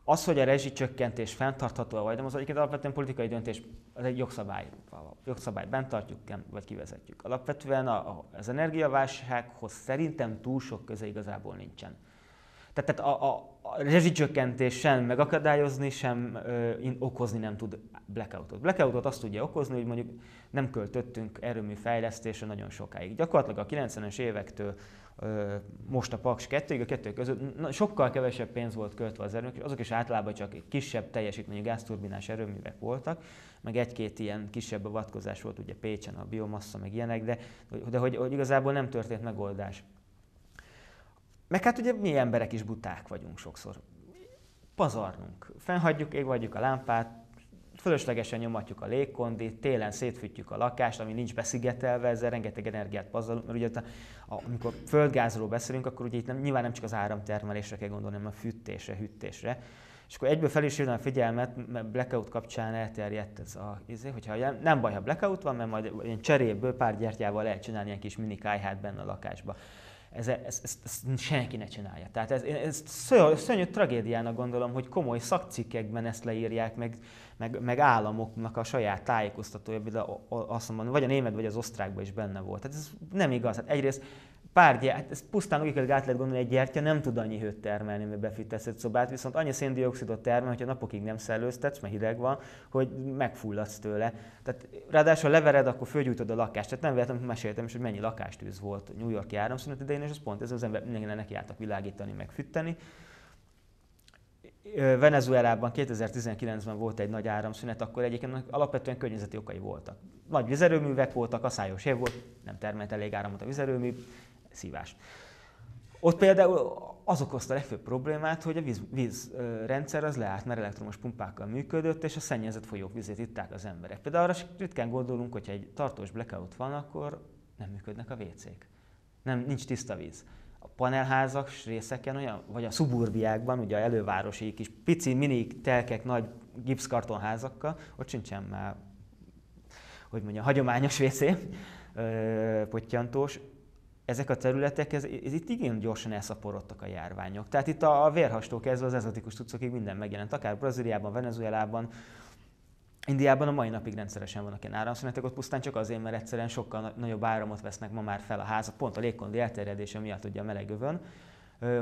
az, hogy a rezsicsökkentés fenntartható vagy nem, az egyébként alapvetően politikai döntés, az egy jogszabály. A jogszabályt bent tartjuk, vagy kivezetjük. Alapvetően az energiaválsághoz szerintem túl sok köze igazából nincsen. Tehát a rezsicsökkentés sem megakadályozni, sem okozni nem tud blackoutot. Blackoutot azt tudja okozni, hogy mondjuk nem költöttünk erőmű fejlesztésre nagyon sokáig. Gyakorlatilag a 90-es évektől most a Paks 2-ig, a kettő között sokkal kevesebb pénz volt költve az erőművek, azok is általában csak kisebb teljesítményű gázturbinás erőművek voltak, meg egy-két ilyen kisebb beavatkozás volt ugye Pécsen, a biomassa, meg ilyenek, de hogy igazából nem történt megoldás. Meg hát ugye mi emberek is buták vagyunk sokszor. Pazarnunk. Fennhagyjuk, égvagyjuk a lámpát, fölöslegesen nyomatjuk a légkondit, télen szétfűtjük a lakást, ami nincs beszigetelve, ezzel rengeteg energiát pazarlunk, mert ugye amikor földgázról beszélünk, akkor ugye itt nyilván nem csak az áramtermelésre kell gondolni, hanem a fűtésre, hűtésre. És akkor egyből fel is hívnám a figyelmet, mert blackout kapcsán elterjedt ez hogyha nem baj, ha blackout van, mert majd ilyen cseréből pár gyertyával lehet csinálni ilyen kis mini kályhát benne a lakásba. Ezt senki ne csinálja. Tehát ez szörnyű tragédiának gondolom, hogy komoly szakcikkekben ezt leírják, meg államoknak a saját tájékoztatója, azt mondom, vagy a német, vagy az osztrákban is benne volt. Tehát ez nem igaz. Hát egyrészt hát ez pusztán úgy át lehet gondolni, egy gyertya nem tud annyi hőt termelni, mert befűtesz egy szobát, viszont annyi széndioxidot termel, hogyha napokig nem szellőztetsz, mert hideg van, hogy megfulladsz tőle. Tehát ráadásul levered, akkor fölgyújtod a lakást. Tehát nem véletlenül meséltem is, hogy mennyi lakástűz volt New York-i áramszünet idején, és az pont ez az ember mindenkinek nekiálltak világítani, meg fűteni. Venezuelában 2019-ben volt egy nagy áramszünet, akkor egyébként alapvetően környezeti okai voltak. Nagy vizerőművek voltak, aszályos év volt, nem termelt elég áramot a vizerőmű, szívás. Ott például az okozta a legfőbb problémát, hogy a vízrendszer az leállt, mert elektromos pumpákkal működött, és a szennyezett folyók vizét itták az emberek. Például arra ritkán gondolunk, hogyha egy tartós blackout van, akkor nem működnek a WC-k. Nincs tiszta víz. A panelházak részeken olyan, vagy a szuburbiákban, ugye a elővárosi kis pici, mini telkek, nagy gipszkartonházakkal, ott sincsen már, hogy mondjam, hagyományos WC, pottyantós. ezek a területek, ez itt igen gyorsan elszaporodtak a járványok. Tehát itt a vérhastól kezdve az ezotikus cuccokig minden megjelent, akár Brazíliában, Venezuelában, Indiában a mai napig rendszeresen vannak ilyen áramszünetek, ott pusztán csak azért, mert egyszerűen sokkal nagyobb áramot vesznek ma már fel a házak, pont a légkondi elterjedése miatt ugye a meleg övön,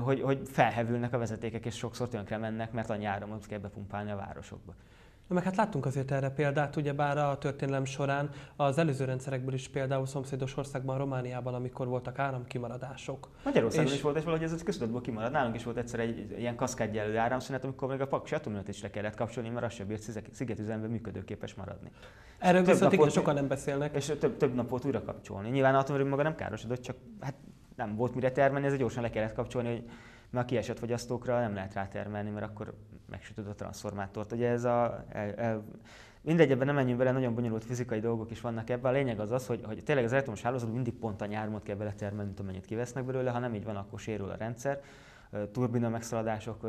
hogy felhevülnek a vezetékek, és sokszor tönkre mennek, mert annyi áramot kell bepumpálni a városokba. Meg hát láttunk azért erre példát, ugyebár a történelem során az előző rendszerekből is, például szomszédos országban, Romániában, amikor voltak áramkimaradások. Magyarországon is volt, és valahogy ez köztudatból kimarad. Nálunk is volt egyszer egy ilyen kaszkádjelölő áramszünet, amikor még a paksi atomerőművet is le kellett kapcsolni, mert az sem bírt szigetüzemben működőképes maradni. Erről viszont igen, sokan nem beszélnek. És több nap volt újra kapcsolni. Nyilván atomerőmű maga nem károsodott, csak hát nem volt mire termelni, ezért gyorsan le kellett kapcsolni, mert a kiesett fogyasztókra nem lehet rátermelni, mert akkor megsütöd a transformátort. Ugye ez mindegy, ebben nem menjünk bele, nagyon bonyolult fizikai dolgok is vannak ebben. A lényeg az, hogy tényleg az elektromos hálózatban mindig pont annyi áramot kell beletermelni, mint amennyit kivesznek belőle, ha nem így van, akkor sérül a rendszer. Turbina megszaladások,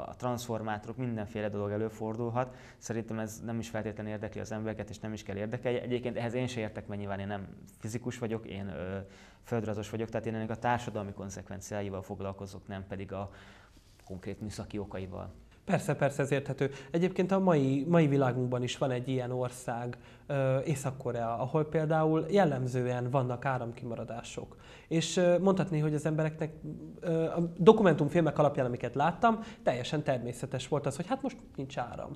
a transformátorok, mindenféle dolog előfordulhat. Szerintem ez nem is feltétlenül érdekli az embereket, és nem is kell érdekelni. Egyébként ehhez én se értek, mert nyilván én nem fizikus vagyok, én földrajzos vagyok, tehát én ennek a társadalmi konzekvenciáival foglalkozok, nem pedig a konkrét műszaki okaival. Persze, ez érthető. Egyébként a mai világunkban is van egy ilyen ország, Észak-Korea, ahol például jellemzően vannak áramkimaradások. És mondhatni, hogy az embereknek a dokumentumfilmek alapján, amiket láttam, teljesen természetes volt az, hogy hát most nincs áram.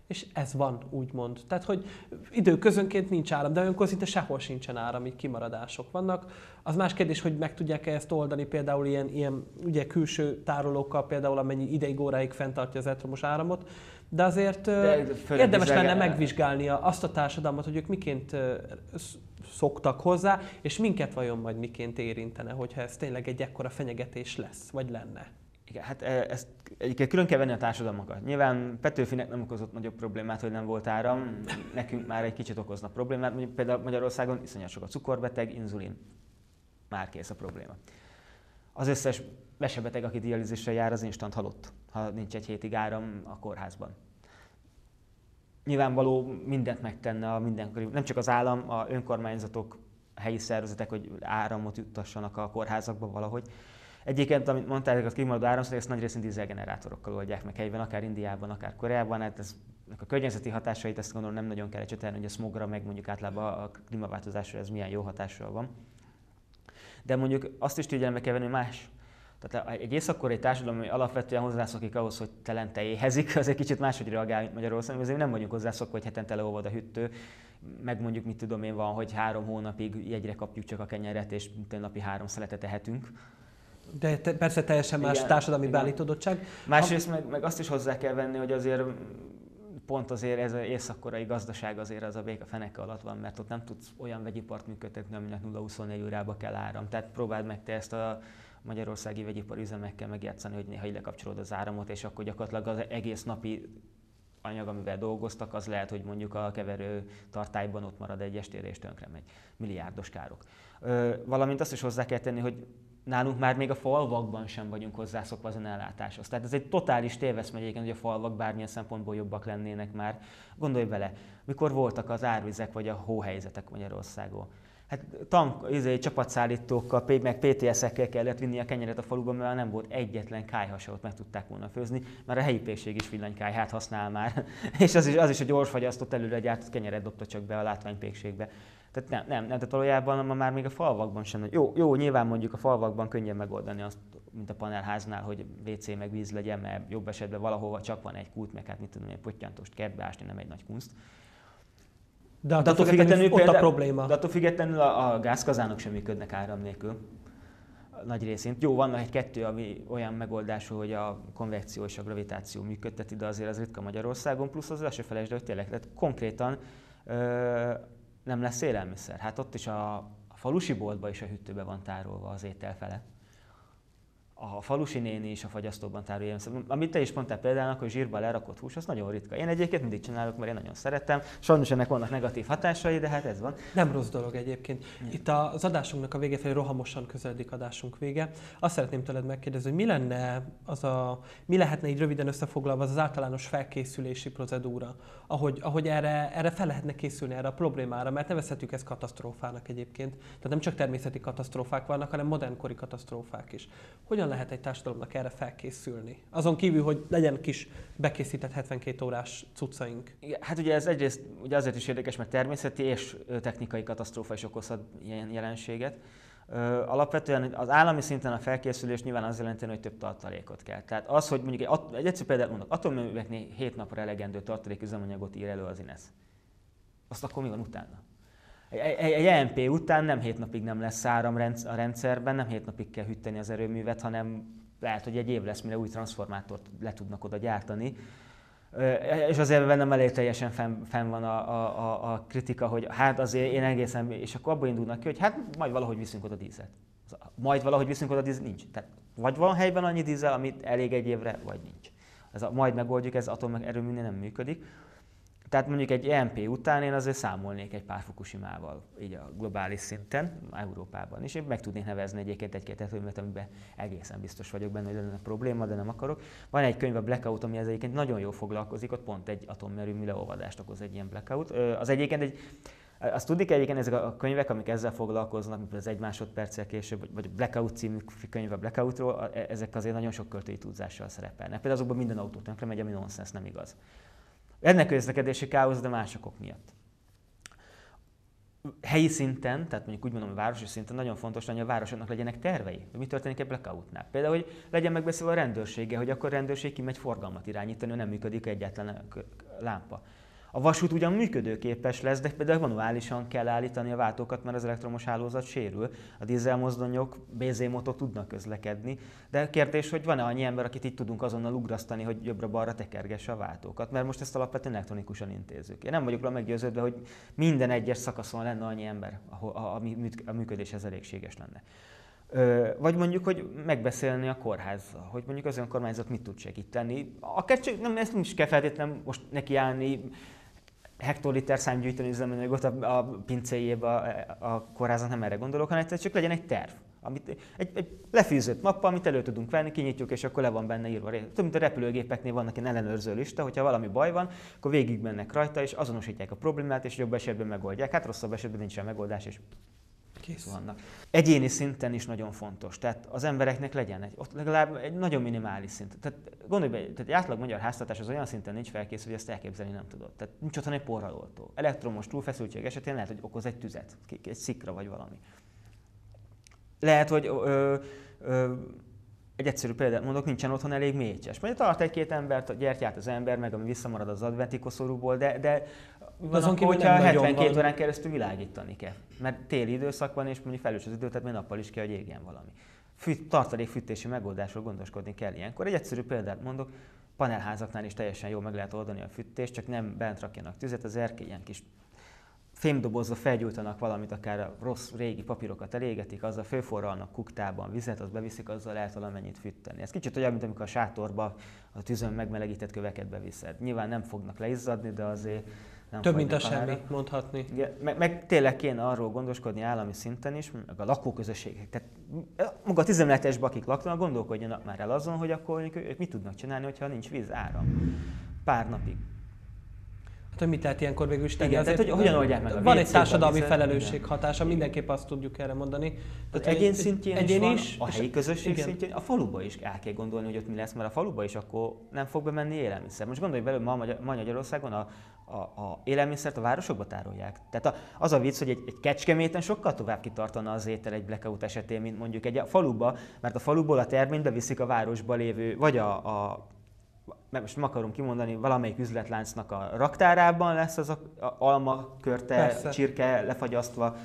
És ez van, úgymond. Tehát, hogy időközönként nincs áram, de olyankor szinte sehol sincsen áram, így kimaradások vannak. Az más kérdés, hogy meg tudják-e ezt oldani például ilyen ugye külső tárolókkal, például amennyi ideig, óráig fenntartja az elektromos áramot. De azért érdemes lenne megvizsgálnia azt a társadalmat, hogy ők miként szoktak hozzá, és minket vajon majd miként érintene, hogyha ez tényleg egy ekkora fenyegetés lesz, vagy lenne. Igen, hát ezt egyébként külön kell venni a társadalmakat. Nyilván Petőfinek nem okozott nagyobb problémát, hogy nem volt áram, nekünk már egy kicsit okozna problémát, mondjuk például Magyarországon iszonyat sok a cukorbeteg, inzulin, már kész a probléma. Az összes vesebeteg, aki dialízisre jár, az instant halott, ha nincs egy hétig áram a kórházban. Nyilvánvaló mindent megtenne a mindenkori, nem csak az állam, a önkormányzatok, a helyi szervezetek, hogy áramot juttassanak a kórházakba valahogy. Egyébként, amit mondtál, a kimaradó áramszünet, ezt nagy részint dízelgenerátorokkal oldják meg helyben, akár Indiában, akár Koreában. Hát a környezeti hatásait ezt gondolom nem nagyon kell ecsetelni, hogy a smogra, meg mondjuk általában a klímaváltozásra ez milyen jó hatással van. De mondjuk azt is figyelembe kell venni más. Tehát egy észak-koreai társadalom, ami alapvetően hozzászokik ahhoz, hogy telente éhezik, az egy kicsit máshogy reagál, mint Magyarországon. Azért nem vagyunk hozzászokva, hogy hetente leolvad a hűtő, meg mondjuk mit tudom én van, hogy 3 hónapig jegyre kapjuk csak a kenyeret, és napi 3 szeletet ehetünk. De persze teljesen más társadalmi beállítottság. Másrészt meg azt is hozzá kell venni, hogy azért pont azért ez az észak-koreai gazdaság azért az a béka feneke alatt van, mert ott nem tudsz olyan vegyipart működtetni, aminek 0-24 órába kell áram. Tehát próbáld meg te ezt a magyarországi vegyipari üzemekkel megjátszani, hogy néha ide lekapcsolod az áramot, és akkor gyakorlatilag az egész napi anyag, amivel dolgoztak, az lehet, hogy mondjuk a keverő tartályban ott marad egy estére és tönkre megy. Milliárdos károk. Valamint azt is hozzá kell tenni, hogy nálunk már még a falvakban sem vagyunk hozzászokva az ellátáshoz. Tehát ez egy totális téveszme egyébként, hogy a falvak bármilyen szempontból jobbak lennének már. Gondolj bele, mikor voltak az árvizek vagy a hóhelyzetek Magyarországon. Hát csapatszállítókkal, meg PTS-ekkel kellett vinni a kenyeret a faluban, mert nem volt egyetlen kályhasaut meg tudták volna főzni, mert a helyi pékség is villanykályhát használ már. És az is a gyorsfagyasztott előre gyártott kenyeret dobta csak be a látványpékségbe. Tehát nem, tehát valójában már még a falvakban sem. Jó, nyilván mondjuk a falvakban könnyen megoldani azt, mint a panelháznál, hogy WC meg víz legyen, mert jobb esetben valahova csak van egy kút, meg hát mit tudom, egy pottyantost kertbe ásni nem egy nagy kunst. De attól függetlenül ott a probléma. De attól függetlenül a gázkazánok sem működnek áram nélkül. Nagy részint. Jó, vannak egy-kettő, ami olyan megoldású, hogy a konvekció és a gravitáció működteti, de azért az ritka Magyarországon, plusz az se felejtsd, hogy tényleg, tehát konkrétan nem lesz élelmiszer. Hát ott is a falusi boltban is a hűtőbe van tárolva az étel fele. a falusi néni is a fagyasztóban tárolja. Amit te is mondtál például, hogy zsírba lerakott hús, az nagyon ritka. Én egyébként mindig csinálok, mert én nagyon szeretem. Sajnos ennek vannak negatív hatásai, de hát ez van. Nem rossz dolog egyébként. Itt az adásunknak a vége felé rohamosan közeledik adásunk vége. Azt szeretném tőled megkérdezni, hogy mi lehetne így röviden összefoglalva az általános felkészülési procedúra, ahogy erre fel lehetne készülni, erre a problémára, mert nevezhetjük ezt katasztrófának egyébként. Tehát nem csak természeti katasztrófák vannak, hanem modernkori katasztrófák is. Hogyan lehet egy társadalomnak erre felkészülni? Azon kívül, hogy legyen kis bekészített 72 órás cuccaink. Hát ugye ez egyrészt ugye azért is érdekes, mert természeti és technikai katasztrófa is okozhat ilyen jelenséget. Alapvetően az állami szinten a felkészülés nyilván az jelenti, hogy több tartalékot kell. Tehát az, hogy mondjuk egy egyszerű példát mondok, atomerőműveknél 7 napra elegendő tartaléküzemanyagot ír elő az INESZ. Azt akkor mi van utána? Egy EMP után nem 7 napig nem lesz áram a rendszerben, nem 7 napig kell hűteni az erőművet, hanem lehet, hogy egy év lesz, mire új transformátort le tudnak oda gyártani. És azért bennem elég teljesen fenn van a kritika, hogy hát azért én egészen, és akkor abból indulnak ki, hogy hát majd valahogy viszünk oda dízelt. Majd valahogy viszünk oda dízelt, nincs. Tehát vagy van helyben annyi dízel, amit elég egy évre, vagy nincs. Majd megoldjuk, ez atomerőműnél nem működik. Tehát mondjuk egy EMP után én azért számolnék egy pár Fukushimával, így a globális szinten, Európában is. Én meg tudnék nevezni egyébként egy-két erőművet, amiben egészen biztos vagyok benne, hogy lenne probléma, de nem akarok. Van egy könyv, a Blackout, ami ez egyébként nagyon jól foglalkozik, ott pont egy atomerőmű leolvadást okoz egy ilyen blackout. Az egyébként azt tudni kell egyébként ezek a könyvek, amik ezzel foglalkoznak, mint az 1 másodperccel később, vagy a Blackout című könyv a Blackoutról, ezek azért nagyon sok költői túlzással szerepelnek. Például azokban minden autó tönkre megy, ami nonsens, nem igaz. Ennek közlekedési káosz, de másokok miatt. Helyi szinten, tehát mondjuk úgy mondom, hogy városi szinten nagyon fontos lenne, hogy a városoknak legyenek tervei. Mi történik egy blackoutnál? Például, hogy legyen megbeszélve a rendőrséggel, hogy akkor a rendőrség kimegy forgalmat irányítani, hogy nem működik egyetlen lámpa. A vasút ugyan működőképes lesz, de például manuálisan kell állítani a váltókat, mert az elektromos hálózat sérül. A dízelmozdonyok, BZ-motok tudnak közlekedni, de kérdés, hogy van-e annyi ember, akit így tudunk azonnal ugrasztani, hogy jobbra-balra tekergesse a váltókat, mert most ezt alapvetően elektronikusan intézzük. Én nem vagyok róla meggyőződve, hogy minden egyes szakaszon lenne annyi ember, a működéshez elégséges lenne. Vagy mondjuk, hogy megbeszélni a kórházzal, hogy mondjuk az önkormányzat mit tud segíteni. Akár csak, ezt nem is kell feltétlenül most nekiállni, hektoliter számgyűjteni üzemanyagot a pincéjébe a kórházat, nem erre gondolok, hanem csak legyen egy terv. Egy lefűzött mappa, amit elő tudunk venni, kinyitjuk, és akkor le van benne írva. Több mint a repülőgépeknél vannak ilyen ellenőrző lista, hogyha valami baj van, akkor végig mennek rajta, és azonosítják a problémát, és jobb esetben megoldják. Hát rosszabb esetben nincsen megoldás, és kész vannak. Egyéni szinten is nagyon fontos, tehát az embereknek legyen ott legalább egy nagyon minimális szint. Tehát gondolj be, tehát egy átlag magyar háztartás az olyan szinten nincs felkészülve, hogy ezt elképzelni nem tudod. Tehát nincs otthon egy porraloltó. Elektromos túlfeszültség esetén lehet, hogy okoz egy tüzet, egy szikra vagy valami. Lehet, hogy egy egyszerű példát mondok, nincsen otthon elég mécses. Majd tart egy-két embert, gyertyát az ember, meg ami visszamarad az adventi koszorúból, de azon kívül, hogyha 72 órán keresztül világítani kell. Mert téli időszak van, és mondjuk felhős az idő, tehát még nappal is kell, hogy égjen valami. Tartalékfűtési megoldásról gondoskodni kell ilyenkor. Egy egyszerű példát mondok, panelházaknál is teljesen jól meg lehet oldani a fűtést, csak nem bent rakjanak tüzet, az erkélyen kis fémdobozba felgyújtanak valamit, akár a rossz régi papírokat elégetik, azzal fölforralnak kuktában vizet, azt beviszik, azzal lehet valamennyit fűteni. Ez kicsit olyan, mint amikor a sátorba a tűzön megmelegített köveket beviszed. Nyilván nem fognak leizzadni, de azért nem több, mint a semmi, mondhatni. Meg tényleg kéne arról gondoskodni állami szinten is, meg a lakóközösségek. Tehát maga a 17-esben, akik laknak, gondolkodjanak már el azon, hogy akkor ők mit tudnak csinálni, hogyha nincs víz, áram pár napig. Hát, hogy mit lehet ilyenkor végül is tenni? Igen, tehát, hogy hogyan oldják meg a van egy társadalmi felelősség hatása, mindenképp azt tudjuk erre mondani. Tehát egyén szintjén is, a helyi közösség szintjén, a faluba is el kell gondolni, hogy ott mi lesz, mert a faluba is akkor nem fog bemenni élelmiszer. Most gondolj bele, ma Magyarországon a élelmiszert a városokba tárolják. Tehát az a vicc, hogy egy Kecskeméten sokkal tovább kitartana az étel egy blackout esetén, mint mondjuk egy faluba, mert a faluból a terményt beviszik a városba lévő, vagy most nem akarom kimondani, valamelyik üzletláncnak a raktárában lesz az alma, körte, persze, csirke lefagyasztva,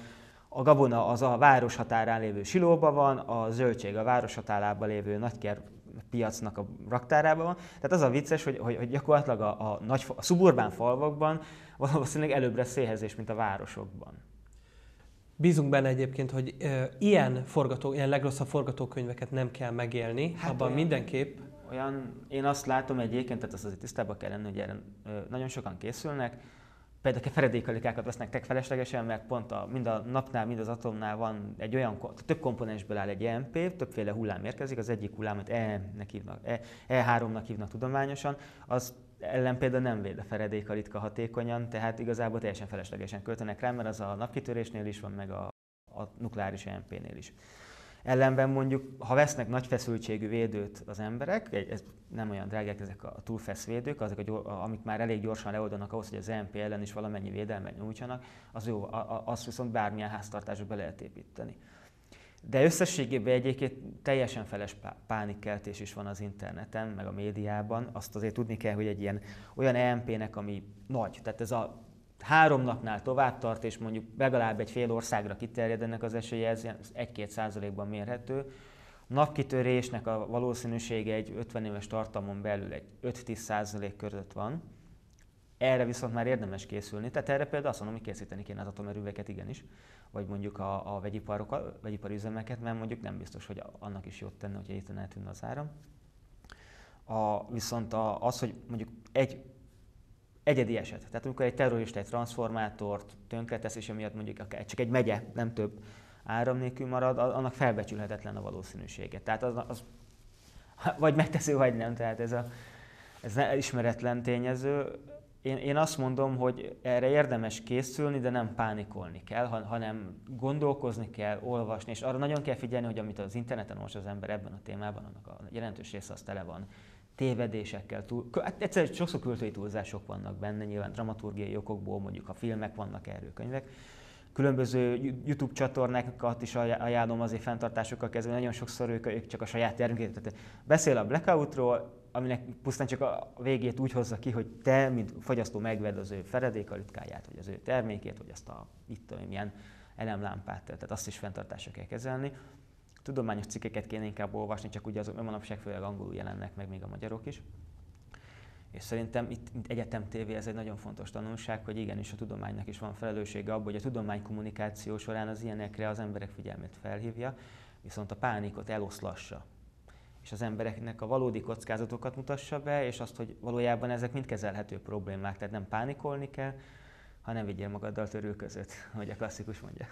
a gabona az a város határán lévő silóban van, a zöldség a város határában lévő Nagyker piacnak a raktárában van. Tehát az a vicces, hogy gyakorlatilag a szuburbán falvakban valószínűleg előbb lesz éhezés, mint a városokban. Bízunk benne egyébként, hogy ilyen legrosszabb forgatókönyveket nem kell megélni, hát abban mindenképp. Én azt látom egyébként, tehát azt azért tisztában kell lenni, hogy erre nagyon sokan készülnek. Például a feredékalikákat vesznek feleslegesen, mert pont mind a napnál, mind az atomnál van egy olyan, több komponensből áll egy EMP, többféle hullám érkezik, az egyik hullámot E3-nak hívnak tudományosan, az ellen például nem véd a feredékalitka hatékonyan, tehát igazából teljesen feleslegesen költenek rá, mert az a napkitörésnél is van, meg a nukleáris EMP-nél is. Ellenben mondjuk, ha vesznek nagy feszültségű védőt az emberek, ez nem olyan drágák ezek a túlfesz védők, azok, amik már elég gyorsan leoldanak ahhoz, hogy az EMP ellen is valamennyi védelmet nyújtsanak, az jó, azt viszont bármilyen háztartásba be lehet építeni. De összességében egyébként teljesen feles pánikkeltés is van az interneten, meg a médiában. Azt azért tudni kell, hogy egy ilyen olyan EMP-nek, ami nagy, tehát ez a 3 napnál tovább tart, és mondjuk legalább egy fél országra kiterjed ennek az esélye, ez 1-2%-ban mérhető. Napkitörésnek a valószínűsége egy 50 éves tartamon belül egy 5-10% között van. Erre viszont már érdemes készülni. Tehát erre például azt mondom, hogy készíteni kéne az atomerőveket igenis, vagy mondjuk a vegyipari üzemeket, mert mondjuk nem biztos, hogy annak is jót tenne, hogyha itt eltűnne az áram. Viszont az, hogy mondjuk egy egyedi eset, tehát amikor egy terrorista egy transformátort tönkretesz, és amiatt mondjuk csak egy megye, nem több áram nélkül marad, annak felbecsülhetetlen a valószínűsége. Tehát az vagy megteszi, vagy nem, tehát ez ismeretlen tényező. Én azt mondom, hogy erre érdemes készülni, de nem pánikolni kell, hanem gondolkozni kell, olvasni, és arra nagyon kell figyelni, hogy amit az interneten olvas az ember ebben a témában, annak a jelentős része az tele van tévedésekkel. Egyszerűen sokszor költői túlzások vannak benne, nyilván dramaturgiai okokból, mondjuk a filmek vannak erről, könyvek. Különböző YouTube csatornákat is ajánlom azért fenntartásokkal kezdve, nagyon sokszor ők csak a saját terméket. Beszél a blackoutról, aminek pusztán csak a végét úgy hozza ki, hogy te, mint fogyasztó megvedd az ő feredékalitkáját, vagy az ő termékét, vagy azt a milyen elemlámpát, tehát azt is fenntartásra kell kezelni. Tudományos cikkeket kéne inkább olvasni, csak ugye azok manapság főleg angolul jelennek meg, még a magyarok is. És szerintem itt Egyetem TV ez egy nagyon fontos tanulság, hogy igenis a tudománynak is van felelőssége abban, hogy a tudománykommunikáció során az ilyenekre az emberek figyelmét felhívja, viszont a pánikot eloszlassa. És az embereknek a valódi kockázatokat mutassa be, és azt, hogy valójában ezek mind kezelhető problémák, tehát nem pánikolni kell, hanem vigyél magaddal törülközőt, ahogy a klasszikus mondja.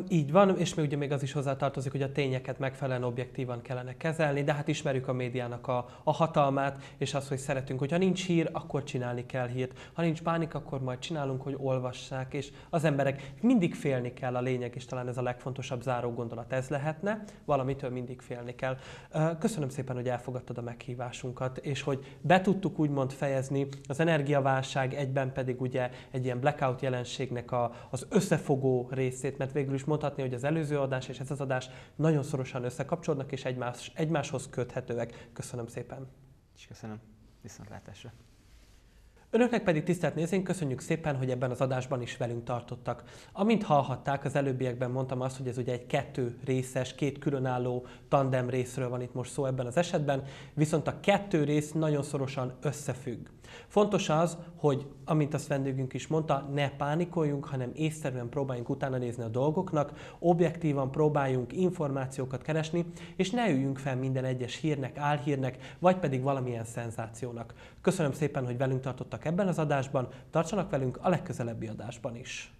Így van, és még ugye még az is hozzátartozik, hogy a tényeket megfelelően objektívan kellene kezelni, de hát ismerjük a médiának a hatalmát, és azt, hogy szeretünk, hogyha nincs hír, akkor csinálni kell hírt. Ha nincs pánik, akkor majd csinálunk, hogy olvassák, és az emberek mindig félni kell, a lényeg, és talán ez a legfontosabb záró gondolat ez lehetne, valamitől mindig félni kell. Köszönöm szépen, hogy elfogadtad a meghívásunkat, és hogy be tudtuk úgymond fejezni az energiaválság, egyben pedig ugye egy ilyen blackout jelenségnek az összefogó részét, mert végül is mondhatni, hogy az előző adás és ez az adás nagyon szorosan összekapcsolódnak és egymáshoz köthetőek. Köszönöm szépen. És köszönöm. Viszontlátásra. Önöknek pedig, tisztelt nézőink, köszönjük szépen, hogy ebben az adásban is velünk tartottak. Amint hallhatták, az előbbiekben mondtam azt, hogy ez ugye egy 2 részes, 2 különálló tandem részről van itt most szó ebben az esetben, viszont a 2 rész nagyon szorosan összefügg. Fontos az, hogy, amint azt vendégünk is mondta, ne pánikoljunk, hanem észszerűen próbáljunk utána nézni a dolgoknak, objektívan próbáljunk információkat keresni, és ne üljünk fel minden egyes hírnek, álhírnek, vagy pedig valamilyen szenzációnak. Köszönöm szépen, hogy velünk tartottak ebben az adásban, tartsanak velünk a legközelebbi adásban is.